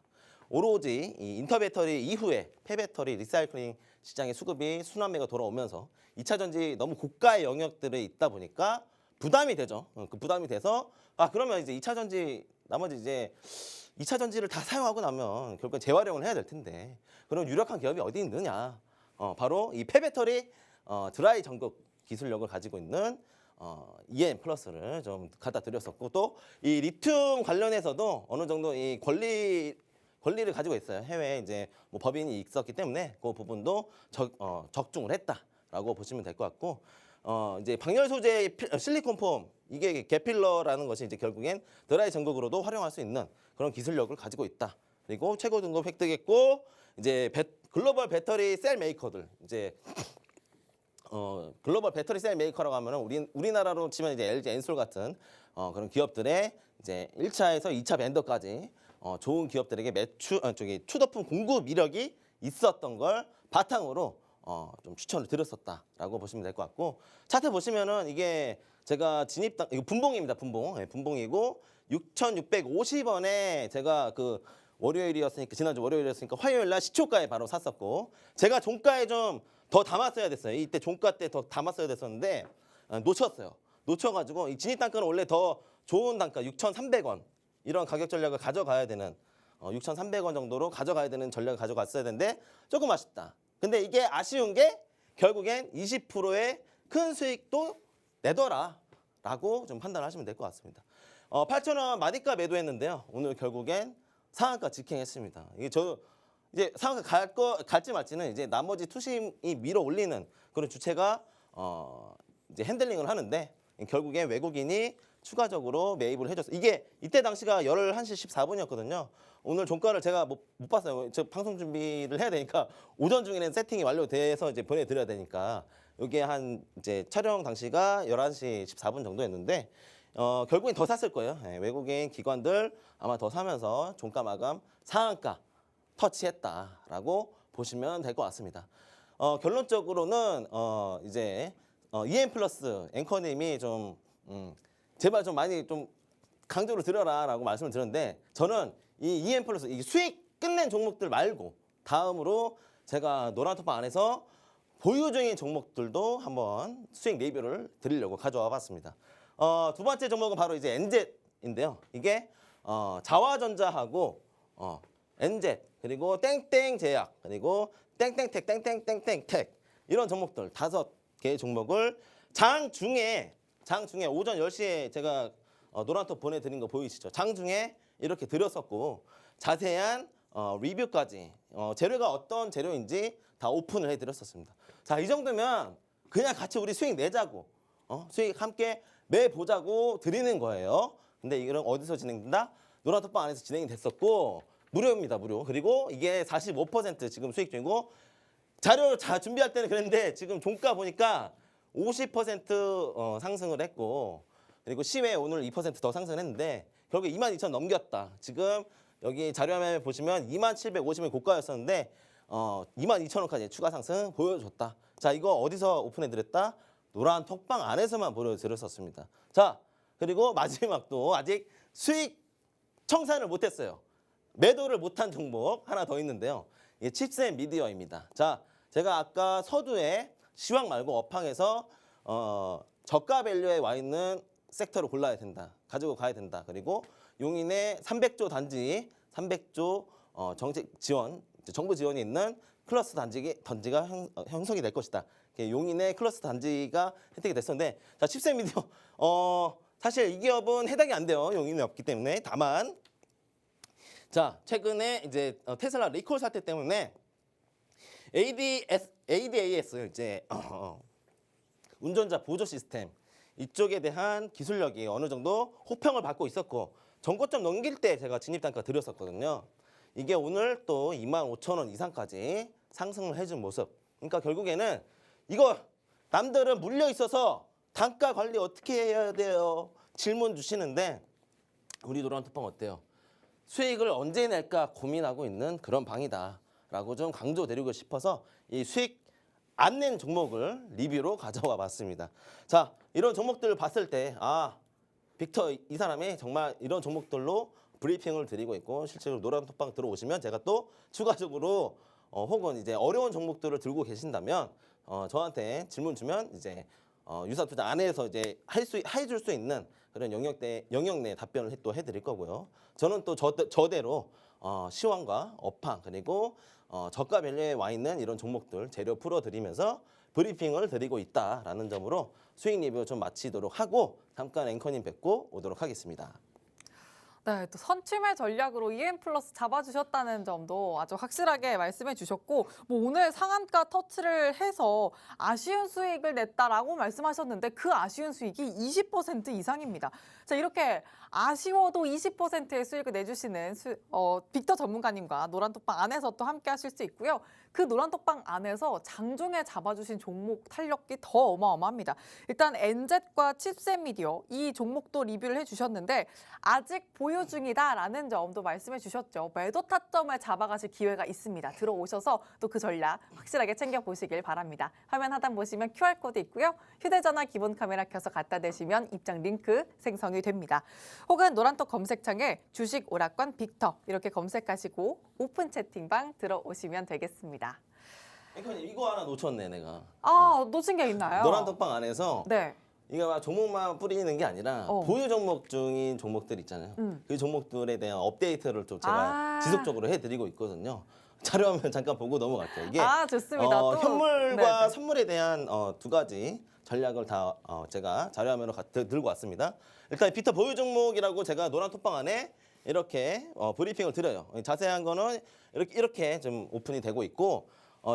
오로지 이 인터배터리 이후에 폐배터리 리사이클링 시장의 수급이 순환매가 돌아오면서 2차 전지 너무 고가의 영역들에 있다 보니까 부담이 되죠. 그 부담이 돼서 그러면 이제 2차 전지 나머지 이제 2차 전지를 다 사용하고 나면 결국은 재활용을 해야 될 텐데 그런 유력한 기업이 어디 있느냐? 바로 이 폐배터리 드라이 전국 기술력을 가지고 있는 EM 플러스를 좀 갖다 드렸었고 또 이 리튬 관련해서도 어느 정도 이 권리를 가지고 있어요. 해외에 이제 뭐 법인이 있었기 때문에 그 부분도 적중을 했다라고 보시면 될 것 같고 이제 방열 소재의 실리콘 폼 이게 게필러라는 것이 이제 결국엔 드라이 전극으로도 활용할 수 있는 그런 기술력을 가지고 있다. 그리고 최고 등급 획득했고 이제 글로벌 배터리 셀 메이커들 이제 글로벌 배터리 셀 메이커라고 하면은 우리나라로 치면 이제 LG 엔솔 같은 그런 기업들의 이제 1차에서 2차 벤더까지 좋은 기업들에게 추도품 공급 이력이 있었던 걸 바탕으로 좀 추천을 드렸었다라고 보시면 될 것 같고 차트 보시면은 이게 제가 이거 분봉입니다. 분봉이고 6,650원에 제가 그 월요일이었으니까 지난주 월요일이었으니까 화요일 날 시초가에 바로 샀었고 제가 종가에 좀 더 담았어야 됐어요. 이때 종가 때 더 담았어야 됐었는데 놓쳤어요. 놓쳐가지고 이 진입 단가는 원래 더 좋은 단가 6,300원 이런 가격 전략을 가져가야 되는 6,300원 정도로 가져가야 되는 전략을 가져갔어야 되는데 조금 아쉽다. 근데 이게 아쉬운 게 결국엔 20%의 큰 수익도 내더라라고 좀 판단하시면 될 것 같습니다. 8,000원 마디가 매도했는데요. 오늘 결국엔 상한가 직행했습니다. 이게 이제 상한가 갈지 말지는 이제 나머지 투심이 밀어 올리는 그런 주체가 이제 핸들링을 하는데 결국엔 외국인이 추가적으로 매입을 해줬어요. 이때 당시가 11시 14분이었거든요. 오늘 종가를 제가 못 봤어요. 저 방송 준비를 해야 되니까 오전 중에는 세팅이 완료돼서 이제 보내드려야 되니까 이게 한 이제 촬영 당시가 11시 14분 정도였는데 결국엔 더 샀을 거예요. 외국인 기관들 아마 더 사면서 종가 마감 상한가 터치했다라고 보시면 될 것 같습니다. 결론적으로는 이제 EM 플러스 앵커님이 좀 제발 좀 많이 좀 강조를 드려라라고 말씀을 드렸는데 저는 이 EM 플러스 이 수익 끝낸 종목들 말고 다음으로 제가 노란톡방 안에서 보유 중인 종목들도 한번 수익 리뷰를 드리려고 가져와 봤습니다. 두 번째 종목은 바로 이제 엔젯인데요. 이게 자화전자하고 엔젯 그리고 땡땡 제약 그리고 땡땡텍 땡땡땡땡텍 이런 종목들 5개의 종목을 장중에 오전 10시에 제가 노란톡 보내드린 거 보이시죠? 장중에 이렇게 드렸었고 자세한 리뷰까지 재료가 어떤 재료인지 다 오픈을 해드렸었습니다. 자, 이 정도면 그냥 같이 우리 수익 내자고 수익 함께 매보자고 드리는 거예요. 근데 이런 어디서 진행된다? 노란톡방 안에서 진행이 됐었고 무료입니다. 무료. 그리고 이게 45% 지금 수익 중이고 자료 준비할 때는 그랬는데 지금 종가 보니까 50% 상승을 했고 그리고 시외 오늘 2% 더 상승했는데 결국 22,000 넘겼다. 지금 여기 자료화면에 보시면 2750원 고가였었는데 22,000원까지 추가 상승 보여줬다. 자, 이거 어디서 오픈해드렸다? 노란톡방 안에서만 보여드렸었습니다. 자, 그리고 마지막도 아직 수익 청산을 못했어요. 매도를 못한 종목 하나 더 있는데요. 이게 칩셋 미디어입니다. 자, 제가 아까 서두에 시황 말고 업황에서 저가 밸류에 와 있는 섹터를 골라야 된다. 가지고 가야 된다. 그리고 용인의 300조 단지, 300조 정책 지원, 정부 지원이 있는 클러스터 단지가 형성이 될 것이다. 용인의 클러스터 단지가 혜택이 됐었는데, 자, 칩셋 미디어 사실 이 기업은 해당이 안 돼요. 용인이 없기 때문에. 다만, 자, 최근에 이제 테슬라 리콜 사태 때문에 ADAS 이제 운전자 보조 시스템 이쪽에 대한 기술력이 어느 정도 호평을 받고 있었고 전고점 넘길 때 제가 진입단가 드렸었거든요. 이게 오늘 또 25,000원 이상까지 상승을 해준 모습. 그러니까 결국에는 이거 남들은 물려 있어서 단가 관리 어떻게 해야 돼요? 질문 주시는데 우리 노란톡방 어때요? 수익을 언제 낼까 고민하고 있는 그런 방이다라고 좀 강조드리고 싶어서 이 수익 안 낸 종목을 리뷰로 가져와 봤습니다. 자, 이런 종목들을 봤을 때 빅터 이 사람이 정말 이런 종목들로 브리핑을 드리고 있고 실제로 노란톡방 들어오시면 제가 또 추가적으로 혹은 이제 어려운 종목들을 들고 계신다면 저한테 질문 주면 이제 유사투자 안에서 이제 해줄 수 있는 그런 영역 내 답변을 또 해드릴 거고요. 저는 또 저대로 시황과 업황 그리고 저가 밸류에 와 있는 이런 종목들 재료 풀어드리면서 브리핑을 드리고 있다라는 점으로 수익 리뷰 좀 마치도록 하고 잠깐 앵커님 뵙고 오도록 하겠습니다. 네, 또 선취매 전략으로 EM 플러스 잡아주셨다는 점도 아주 확실하게 말씀해 주셨고, 뭐 오늘 상한가 터치를 해서 아쉬운 수익을 냈다라고 말씀하셨는데 그 아쉬운 수익이 20% 이상입니다. 자, 이렇게 아쉬워도 20%의 수익을 내주시는 빅터 전문가님과 노란톡방 안에서 또 함께 하실 수 있고요. 그 노란톡방 안에서 장중에 잡아주신 종목 탄력이 더 어마어마합니다. 일단 엔젯과 칩셋 미디어 이 종목도 리뷰를 해주셨는데 아직 보유 중이다라는 점도 말씀해 주셨죠. 매도 타점을 잡아가실 기회가 있습니다. 들어오셔서 또 그 전략 확실하게 챙겨보시길 바랍니다. 화면 하단 보시면 QR코드 있고요. 휴대전화 기본 카메라 켜서 갖다 대시면 입장 링크 생성이 됩니다. 혹은 노란톡 검색창에 주식 오락관 빅터 이렇게 검색하시고 오픈 채팅방 들어오시면 되겠습니다. 앵커님 이거 하나 놓쳤네 내가. 놓친 게 있나요? 노란톡방 안에서 네. 이거 막 종목만 뿌리는 게 아니라 보유 종목 중인 종목들 있잖아요. 그 종목들에 대한 업데이트를 좀 제가 지속적으로 해드리고 있거든요. 자료화면 잠깐 보고 넘어갈게요. 이게 좋습니다. 또. 현물과 네네. 선물에 대한 두 가지 전략을 다 제가 자료화면으로 들고 왔습니다. 일단 빅터 보유 종목이라고 제가 노란톡방 안에 이렇게 브리핑을 드려요. 자세한 거는 이렇게 좀 오픈이 되고 있고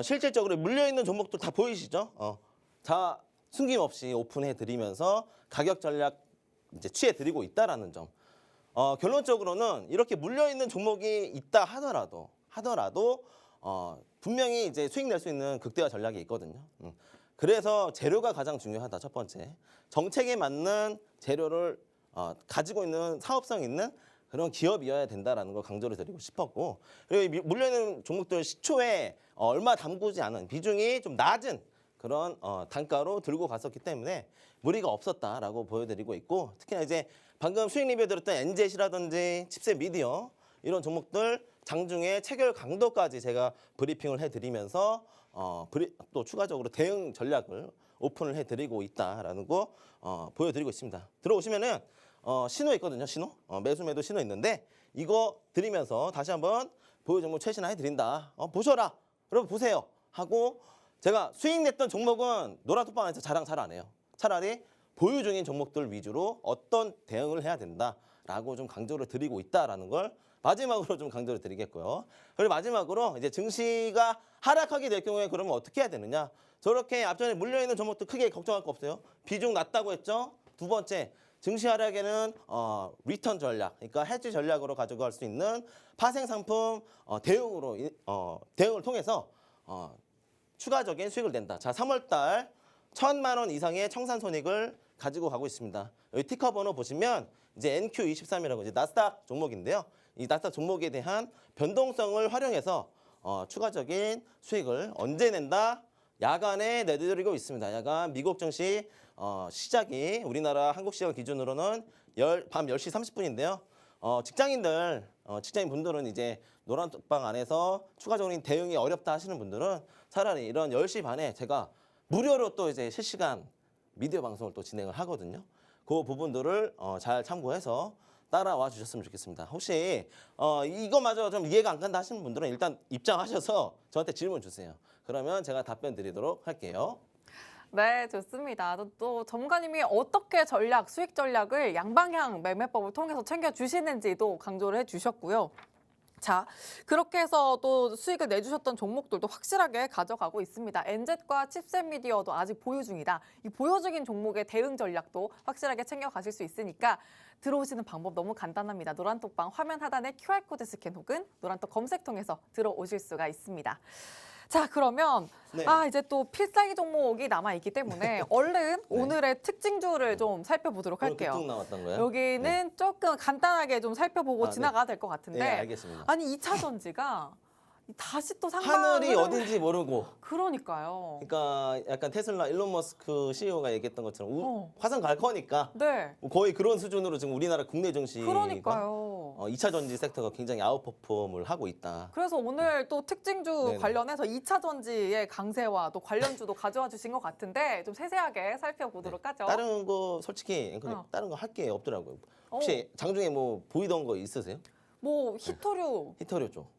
실질적으로 물려있는 종목들 다 보이시죠? 다 숨김없이 오픈해 드리면서 가격 전략 이제 취해 드리고 있다라는 점. 결론적으로는 이렇게 물려 있는 종목이 있다 하더라도 분명히 이제 수익 낼 수 있는 극대화 전략이 있거든요. 그래서 재료가 가장 중요하다. 첫 번째. 정책에 맞는 재료를 가지고 있는 사업성 있는 그런 기업이어야 된다라는 걸 강조를 드리고 싶었고, 그리고 물려 있는 종목들 시초에 얼마 담그지 않은 비중이 좀 낮은 그런 단가로 들고 갔었기 때문에 무리가 없었다라고 보여드리고 있고, 특히나 이제 방금 수익 리뷰 드렸던 엔젯이라든지 칩셋 미디어 이런 종목들 장중에 체결 강도까지 제가 브리핑을 해드리면서 또 추가적으로 대응 전략을 오픈을 해드리고 있다라는 거 보여드리고 있습니다. 들어오시면은 신호 있거든요. 신호 매수 매도 신호 있는데 이거 드리면서 다시 한번 보유 종목 최신화 해드린다. 보셔라. 여러분 보세요. 하고 제가 수익 냈던 종목은 노란톡방 안에서 자랑 잘 안 해요. 차라리 보유 중인 종목들 위주로 어떤 대응을 해야 된다라고 좀 강조를 드리고 있다라는 걸 마지막으로 좀 강조를 드리겠고요. 그리고 마지막으로 이제 증시가 하락하게 될 경우에 그러면 어떻게 해야 되느냐? 저렇게 앞전에 물려있는 종목도 크게 걱정할 거 없어요. 비중 낮다고 했죠. 두 번째, 증시 하락에는 리턴 전략, 그러니까 헤지 전략으로 가져갈 수 있는 파생 상품 대응을 통해서 추가적인 수익을 낸다. 자, 3월달 1,000만 원 이상의 청산 손익을 가지고 가고 있습니다. 여기 티커 번호 보시면 이제 NQ23이라고 이제 나스닥 종목인데요. 이 나스닥 종목에 대한 변동성을 활용해서 추가적인 수익을 언제 낸다? 야간에 내드리고 있습니다. 야간 미국 증시 시작이 우리나라 한국 시간 기준으로는 밤 10시 30분인데요. 직장인분들은 이제 노란방 안에서 추가적인 대응이 어렵다 하시는 분들은 차라리 이런 10시 반에 제가 무료로 또 이제 실시간 미디어 방송을 또 진행을 하거든요. 그 부분들을 잘 참고해서 따라와 주셨으면 좋겠습니다. 혹시 이거마저 좀 이해가 안 간다 하시는 분들은 일단 입장하셔서 저한테 질문 주세요. 그러면 제가 답변 드리도록 할게요. 네, 좋습니다. 또 전문가님이 어떻게 수익 전략을 양방향 매매법을 통해서 챙겨주시는지도 강조를 해주셨고요. 자, 그렇게 해서 또 수익을 내주셨던 종목들도 확실하게 가져가고 있습니다. 엔젯과 칩셋 미디어도 아직 보유 중이다. 이 보유 중인 종목의 대응 전략도 확실하게 챙겨가실 수 있으니까 들어오시는 방법 너무 간단합니다. 노란톡방 화면 하단에 QR코드 스캔 혹은 노란톡 검색 통해서 들어오실 수가 있습니다. 자, 그러면 네. 이제 또 필살기 종목이 남아있기 때문에 얼른 오늘의 특징주를 좀 살펴보도록 오늘 할게요. 급등 나왔던 거예요? 여기는 조금 간단하게 좀 살펴보고 네. 지나가야 될 것 같은데 네, 알겠습니다. 아니 2차 전지가 다시 또 하늘이 상방을 어딘지 모르고. 그러니까요. 그러니까 약간 테슬라 일론 머스크 CEO가 얘기했던 것처럼 화성 갈 거니까 네. 거의 그런 수준으로 지금 우리나라 국내 증시가 그러니까요. 2차 전지 섹터가 굉장히 아웃퍼폼을 하고 있다. 그래서 오늘 또 특징주 네네. 관련해서 2차 전지의 강세와 또 관련주도 가져와 주신 것 같은데 좀 세세하게 살펴보도록 하죠. 다른 거 솔직히 앵커님 다른 거 할 게 없더라고요. 혹시 장중에 뭐 보이던 거 있으세요? 뭐 히토류, 히터류 쪽.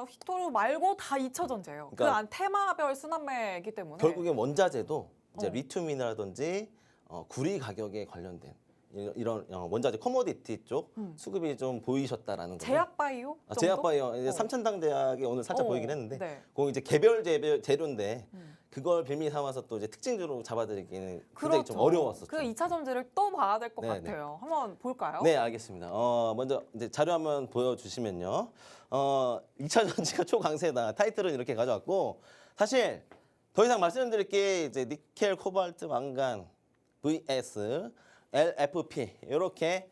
히토류 말고 다 2차 전지예요. 그러니까 그 안 테마별 순환매이기 때문에 결국엔 원자재도 이제 리튬이라든지 구리 가격에 관련된 이런 원자재 커모디티 쪽 수급이 좀 보이셨다라는 거죠. 제약바이오 정도? 제약바이오 이제 삼천당제약이 오늘 살짝 보이긴 했는데 네. 그거 이제 개별 재료인데 그걸 빌미 삼아서 또 이제 특징주로 잡아드리기는 굉장히 좀 어려웠었죠. 그 2차 전지를 또 봐야 될 것 네네. 같아요. 한번 볼까요? 네, 알겠습니다. 먼저 이제 자료 한번 보여주시면요. 2차 전지가 초강세다. 타이틀은 이렇게 가져왔고 사실 더 이상 말씀드릴 게 이제 니켈, 코발트, 망간, VS, LFP 이렇게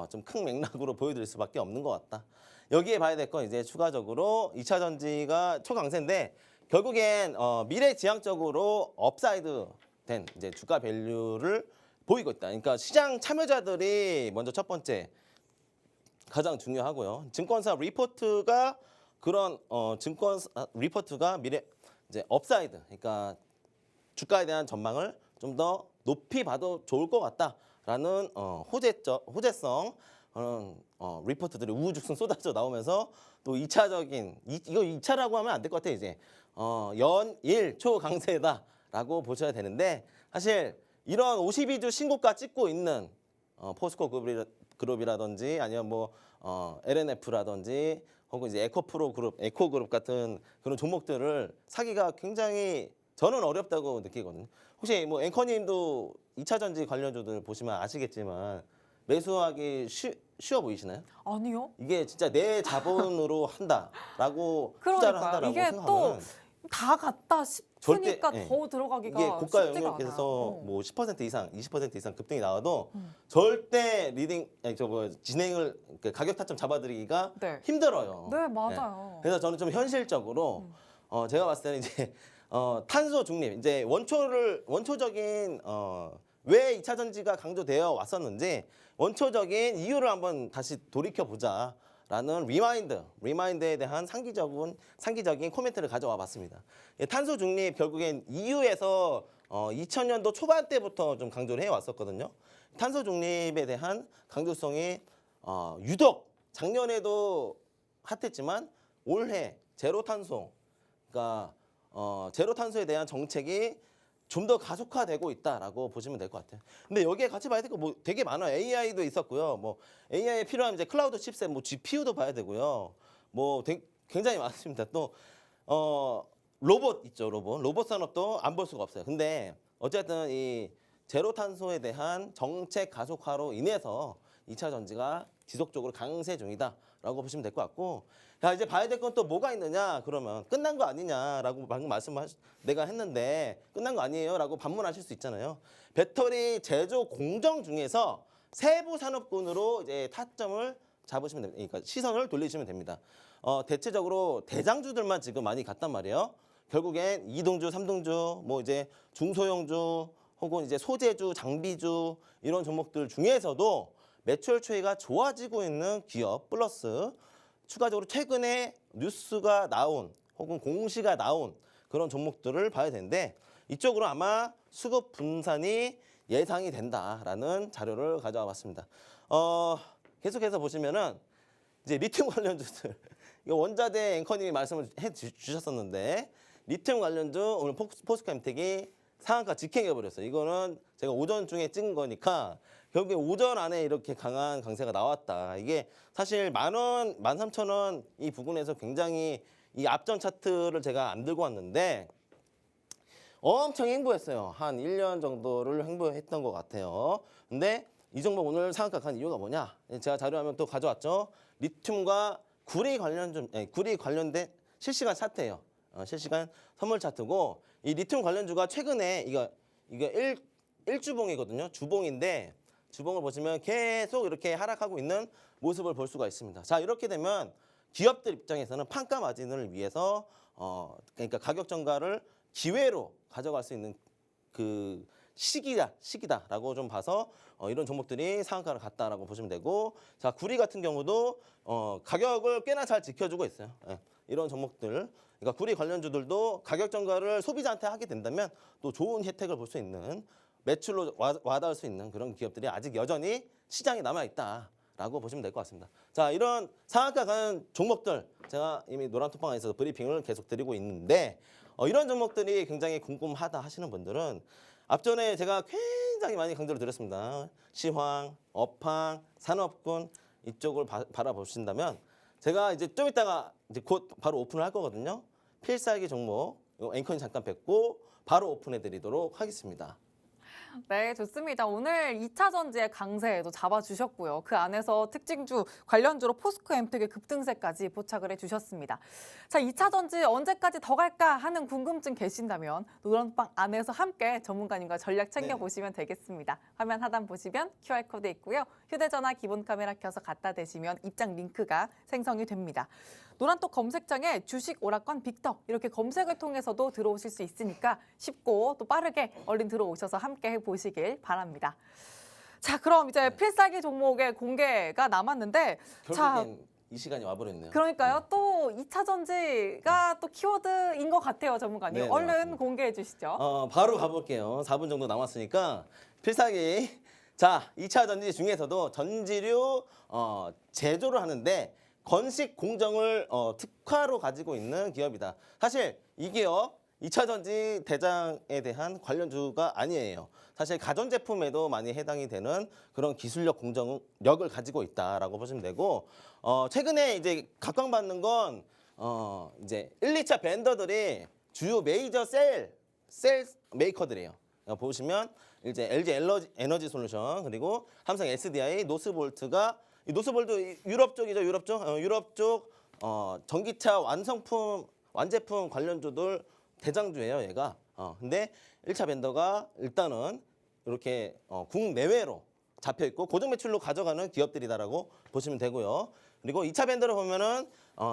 좀 큰 맥락으로 보여드릴 수밖에 없는 것 같다. 여기에 봐야 될 건 이제 추가적으로 2차 전지가 초강세인데 결국엔 미래지향적으로 업사이드 된 이제 주가 밸류를 보이고 있다. 그러니까 시장 참여자들이 먼저 첫 번째 가장 중요하고요. 증권사 리포트가 그런 리포트가 미래 이제 업사이드, 그러니까 주가에 대한 전망을 좀 더 높이 봐도 좋을 것 같다라는 호재성 리포트들이 우후죽순 쏟아져 나오면서 또 2차적인 이거 2차라고 하면 안 될 것 같아요. 이제 연일 초강세다라고 보셔야 되는데 사실 이런 52주 신고가 찍고 있는 포스코 그룹이라든지 아니면 뭐 LNF라든지 혹은 이제 에코그룹 같은 그런 종목들을 사기가 굉장히 저는 어렵다고 느끼거든요. 혹시 뭐 앵커님도 2차 전지 관련주들 보시면 아시겠지만 매수하기 쉬워 보이시나요? 아니요. 이게 진짜 내 자본으로 한다라고 투자를 한다라고 이게 생각하면 또 다 갔다 싶으니까 절대, 더 들어가기가 이게 고가 쉽지가 영역에서 않아요. 뭐 10% 이상, 20% 이상 급등이 나와도 절대 진행을 가격 타점 잡아드리기가 네. 힘들어요. 네, 맞아요. 그래서 저는 좀 현실적으로 제가 봤을 때는 이제 탄소 중립 이제 원초적인 왜 2차 전지가 강조되어 왔었는지 원초적인 이유를 한번 다시 돌이켜 보자라는 리마인드에 대한 상기적인 코멘트를 가져와 봤습니다. 탄소 중립 결국엔 EU에서 2000년도 초반 때부터 좀 강조를 해 왔었거든요. 탄소 중립에 대한 강조성이 유독 작년에도 핫했지만 올해 제로 탄소, 그러니까 제로 탄소에 대한 정책이 좀 더 가속화되고 있다라고 보시면 될 것 같아요. 근데 여기에 같이 봐야 될 거 뭐 되게 많아요. AI도 있었고요. 뭐 AI에 필요한 이제 클라우드 칩셋, 뭐 GPU도 봐야 되고요. 뭐 굉장히 많습니다. 또 로봇 있죠, 로봇 산업도 안 볼 수가 없어요. 근데 어쨌든 이 제로 탄소에 대한 정책 가속화로 인해서 2차 전지가 지속적으로 강세 중이다라고 보시면 될 것 같고, 자 이제 봐야 될 건 또 뭐가 있느냐 그러면 끝난 거 아니냐라고 방금 내가 했는데 끝난 거 아니에요라고 반문하실 수 있잖아요. 배터리 제조 공정 중에서 세부 산업군으로 이제 타점을 잡으시면 됩니다. 그러니까 시선을 돌리시면 됩니다. 대체적으로 대장주들만 지금 많이 갔단 말이에요. 결국엔 2등주, 3등주, 뭐 이제 중소형주 혹은 이제 소재주, 장비주 이런 종목들 중에서도 매출 추이가 좋아지고 있는 기업 플러스 추가적으로 최근에 뉴스가 나온 혹은 공시가 나온 그런 종목들을 봐야 되는데 이쪽으로 아마 수급 분산이 예상이 된다라는 자료를 가져와 봤습니다. 계속해서 보시면은 이제 리튬 관련주들 이거 원자대 앵커님이 말씀을 해 주셨었는데 리튬 관련주 오늘 포스코엠텍이 상한가 직행해 버렸어요. 이거는 제가 오전 중에 찍은 거니까 결국에 오전 안에 이렇게 강한 강세가 나왔다. 이게 사실 10,000원, 13,000원 이 부근에서 굉장히 이 앞전 차트를 제가 안 들고 왔는데 엄청 횡보했어요. 한 1년 정도를 횡보했던 것 같아요. 근데 이 종목 오늘 상한가 간 이유가 뭐냐? 제가 자료화면 또 가져왔죠. 리튬과 구리 관련된 실시간 차트예요. 실시간 선물 차트고 이 리튬 관련주가 최근에 이거 일주봉이거든요. 주봉인데 주봉을 보시면 계속 이렇게 하락하고 있는 모습을 볼 수가 있습니다. 자 이렇게 되면 기업들 입장에서는 판가 마진을 위해서 그러니까 가격 전가를 기회로 가져갈 수 있는 그 시기다라고 좀 봐서 이런 종목들이 상한가를 갔다라고 보시면 되고, 자 구리 같은 경우도 가격을 꽤나 잘 지켜주고 있어요. 예, 이런 종목들, 그러니까 구리 관련주들도 가격 전가를 소비자한테 하게 된다면 또 좋은 혜택을 볼 수 있는 매출로 와닿을 수 있는 그런 기업들이 아직 여전히 시장에 남아 있다라고 보시면 될 것 같습니다. 자 이런 상한가 가는 종목들 제가 이미 노란톡방에서 브리핑을 계속 드리고 있는데 이런 종목들이 굉장히 궁금하다 하시는 분들은 앞전에 제가 굉장히 많이 강조를 드렸습니다. 시황, 업황, 산업군 이쪽을 바라보신다면 제가 이제 좀 이따가 이제 곧 바로 오픈을 할 거거든요. 필살기 종목 앵커님 잠깐 뵙고 바로 오픈해 드리도록 하겠습니다. 네, 좋습니다. 오늘 2차 전지의 강세에도 잡아주셨고요. 그 안에서 특징주 관련주로 포스코엠텍의 급등세까지 포착을 해주셨습니다. 자, 2차 전지 언제까지 더 갈까 하는 궁금증 계신다면 노란빵 안에서 함께 전문가님과 전략 챙겨보시면 되겠습니다. 화면 하단 보시면 QR코드 있고요. 휴대전화 기본 카메라 켜서 갖다 대시면 입장 링크가 생성이 됩니다. 노란톡 검색창에 주식 오락관 빅터 이렇게 검색을 통해서도 들어오실 수 있으니까 쉽고 또 빠르게 얼른 들어오셔서 함께 해보시길 바랍니다. 자, 그럼 이제 필살기 종목의 공개가 남았는데 결국엔 이 시간이 와버렸네요. 그러니까요. 또 2차 전지가 또 키워드인 것 같아요, 전문가님. 네, 얼른 맞습니다. 공개해 주시죠. 바로 가볼게요. 4분 정도 남았으니까 필살기. 자, 2차 전지 중에서도 전지류 제조를 하는데 건식 공정을 특화로 가지고 있는 기업이다. 사실 이 기업 2차 전지 대장에 대한 관련주가 아니에요. 사실 가전제품에도 많이 해당이 되는 그런 기술력 공정력을 가지고 있다라고 보시면 되고, 최근에 이제 각광받는 건 이제 1, 2차 벤더들이 주요 메이저 셀 메이커들이에요. 보시면 이제 LG 에너지 솔루션 그리고 삼성 SDI, 노스볼트가 이 노스볼트 유럽 쪽이죠. 유럽 쪽 전기차 완제품 관련주들 대장주예요, 얘가. 근데 1차 벤더가 일단은 이렇게 국내외로 잡혀 있고 고정 매출로 가져가는 기업들이다라고 보시면 되고요. 그리고 2차 벤더를 보면은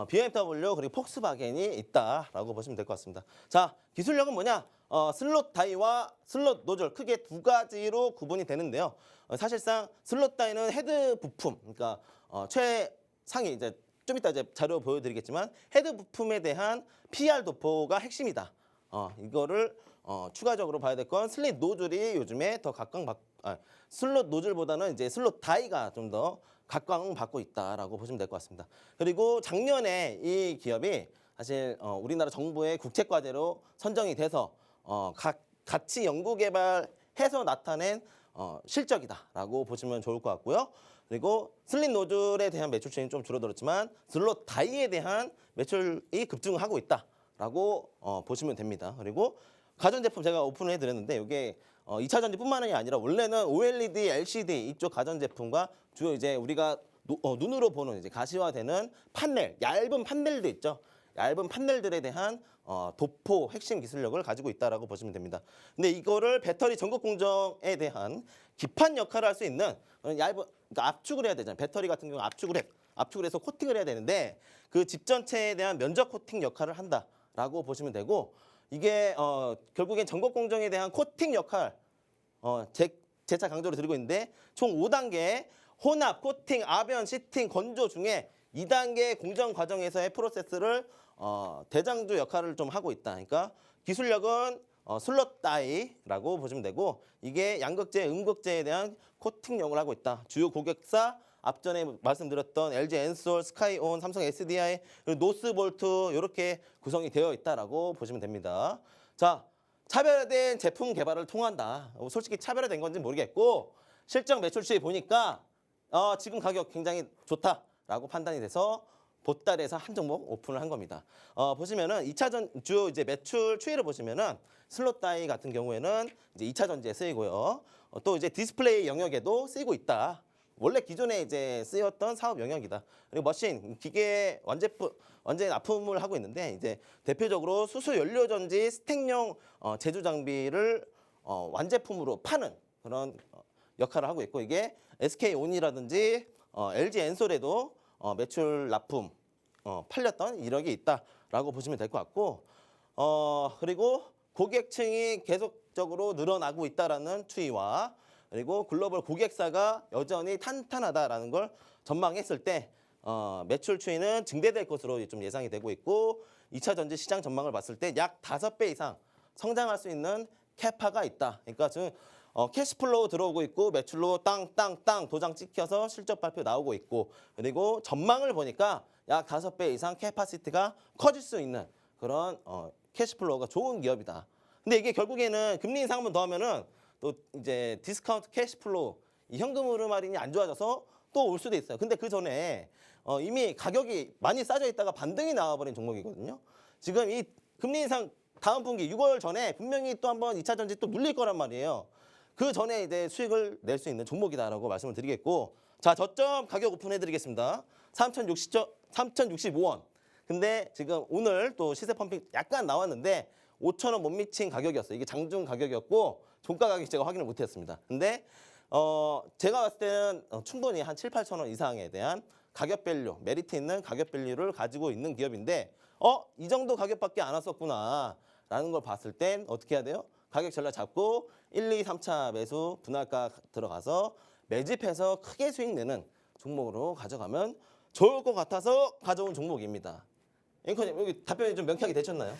BMW 그리고 폭스바겐이 있다라고 보시면 될 것 같습니다. 자, 기술력은 뭐냐? 슬롯 다이와 슬롯 노즐 크게 두 가지로 구분이 되는데요. 사실상 슬롯 다이는 헤드 부품, 그러니까 최상위 이제 좀 이따 이제 자료 보여드리겠지만 헤드 부품에 대한 PR 도포가 핵심이다. 이거를 추가적으로 봐야 될 건 슬릿 노즐이 요즘에 더 슬롯 노즐보다는 이제 슬롯 다이가 좀 더 각광받고 있다라고 보시면 될 것 같습니다. 그리고 작년에 이 기업이 사실 우리나라 정부의 국책 과제로 선정이 돼서 같이 연구 개발해서 나타낸 실적이다라고 보시면 좋을 것 같고요. 그리고 슬릿 노즐에 대한 매출 추이는 좀 줄어들었지만 슬롯 다이에 대한 매출이 급증하고 있다라고 보시면 됩니다. 그리고 가전제품 제가 오픈을 해드렸는데 이게 2차 전지뿐만이 아니라 원래는 OLED, LCD 이쪽 가전제품과 주요 이제 우리가 눈으로 보는 이제 가시화되는 판넬, 얇은 판넬도 있죠. 얇은 판넬들에 대한 도포 핵심 기술력을 가지고 있다라고 보시면 됩니다. 근데 이거를 배터리 전극 공정에 대한 기판 역할을 할 수 있는 얇은 그러니까 압축을 해야 되잖아요. 배터리 같은 경우 압축을 해서 코팅을 해야 되는데 그 집 전체에 대한 면적 코팅 역할을 한다라고 보시면 되고 이게 결국엔 전극 공정에 대한 코팅 역할 재차 강조를 드리고 있는데 총 5단계 혼합, 코팅, 압연, 시팅, 건조 중에 2단계 공정 과정에서의 프로세스를 대장주 역할을 좀 하고 있다. 그러니까 기술력은 슬롯 다이라고 보시면 되고 이게 양극재, 음극재에 대한 코팅력을 하고 있다. 주요 고객사 앞전에 말씀드렸던 LG 엔솔, 스카이온, 삼성 SDI, 그리고 노스볼트 이렇게 구성이 되어 있다라고 보시면 됩니다. 자, 차별화된 제품 개발을 통한다. 솔직히 차별화된 건지 모르겠고 실적 매출 추이 보니까 지금 가격 굉장히 좋다라고 판단이 돼서 보따리에서 한 종목 오픈을 한 겁니다. 보시면은 2차 주요 이제 매출 추이를 보시면은 슬롯 다이 같은 경우에는 이제 2차 전지에 쓰이고요. 또 이제 디스플레이 영역에도 쓰이고 있다. 원래 기존에 이제 쓰였던 사업 영역이다. 그리고 머신, 기계 완전 납품을 하고 있는데 이제 대표적으로 수소 연료 전지 스택용 제조 장비를 완제품으로 파는 그런 역할을 하고 있고 이게 SK온이라든지 LG 엔솔에도 매출 납품 팔렸던 이력이 있다라고 보시면 될 것 같고 그리고 고객층이 계속적으로 늘어나고 있다라는 추이와 그리고 글로벌 고객사가 여전히 탄탄하다라는 걸 전망했을 때 매출 추이는 증대될 것으로 좀 예상이 되고 있고 2차 전지 시장 전망을 봤을 때 약 5배 이상 성장할 수 있는 캐파가 있다. 그러니까 지금 캐시플로우 들어오고 있고 매출로 땅땅땅 도장 찍혀서 실적 발표 나오고 있고 그리고 전망을 보니까 약 5배 이상 캐파시티가 커질 수 있는 그런 캐시플로우가 좋은 기업이다. 근데 이게 결국에는 금리 인상 한번 더 하면은 또 이제 디스카운트 캐시플로우 이 현금 흐름 할인이 안 좋아져서 또 올 수도 있어요. 근데 그 전에 이미 가격이 많이 싸져 있다가 반등이 나와버린 종목이거든요. 지금 이 금리 인상 다음 분기 6월 전에 분명히 또 한번 2차 전지 또 눌릴 거란 말이에요. 그 전에 이제 수익을 낼 수 있는 종목이다라고 말씀을 드리겠고 자 저점 가격 오픈해드리겠습니다. 3,065원. 근데 지금 오늘 또 시세 펌핑 약간 나왔는데 5,000원 못 미친 가격이었어요. 이게 장중 가격이었고 종가 가격 제가 확인을 못했습니다. 근데 제가 봤을 때는 충분히 한 7, 8,000원 이상에 대한 가격 밸류, 메리트 있는 가격 밸류를 가지고 있는 기업인데 이 정도 가격밖에 안 왔었구나 라는 걸 봤을 땐 어떻게 해야 돼요? 가격 전략 잡고 1, 2, 3차 매수 분할가 들어가서 매집해서 크게 수익 내는 종목으로 가져가면 좋을 것 같아서 가져온 종목입니다. 앵커님 여기 답변이 좀 명쾌하게 되셨나요?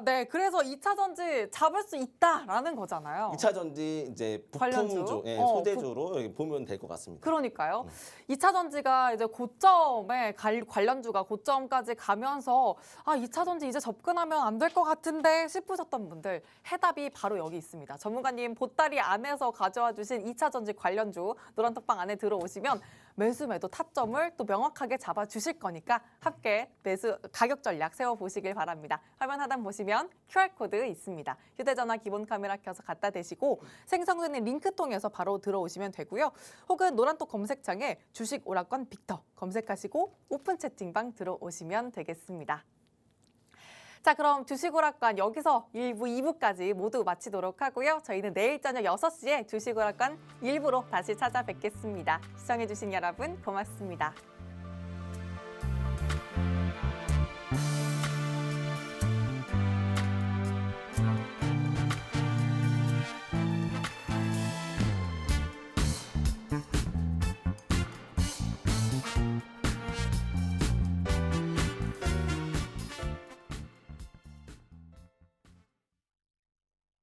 네. 그래서 2차 전지 잡을 수 있다라는 거잖아요. 2차 전지 이제 관련주? 부품주, 소재주로 여기 보면 될 것 같습니다. 그러니까요. 2차 전지가 이제 고점에 관련주가 고점까지 가면서 2차 전지 이제 접근하면 안 될 것 같은데 싶으셨던 분들 해답이 바로 여기 있습니다. 전문가님 보따리 안에서 가져와 주신 2차 전지 관련주 노란톡방 안에 들어오시면 매수 매도 타점을 또 명확하게 잡아 주실 거니까 함께 매수 가격 전략 세워보시길 바랍니다. 화면 하단 보시면 QR코드 있습니다. 휴대전화 기본 카메라 켜서 갖다 대시고 생성되는 링크 통해서 바로 들어오시면 되고요. 혹은 노란톡 검색창에 주식 오락관 빅터 검색하시고 오픈 채팅방 들어오시면 되겠습니다. 자, 그럼 주식 오락관 여기서 1부, 2부까지 모두 마치도록 하고요. 저희는 내일 저녁 6시에 주식 오락관 1부로 다시 찾아뵙겠습니다. 시청해주신 여러분 고맙습니다.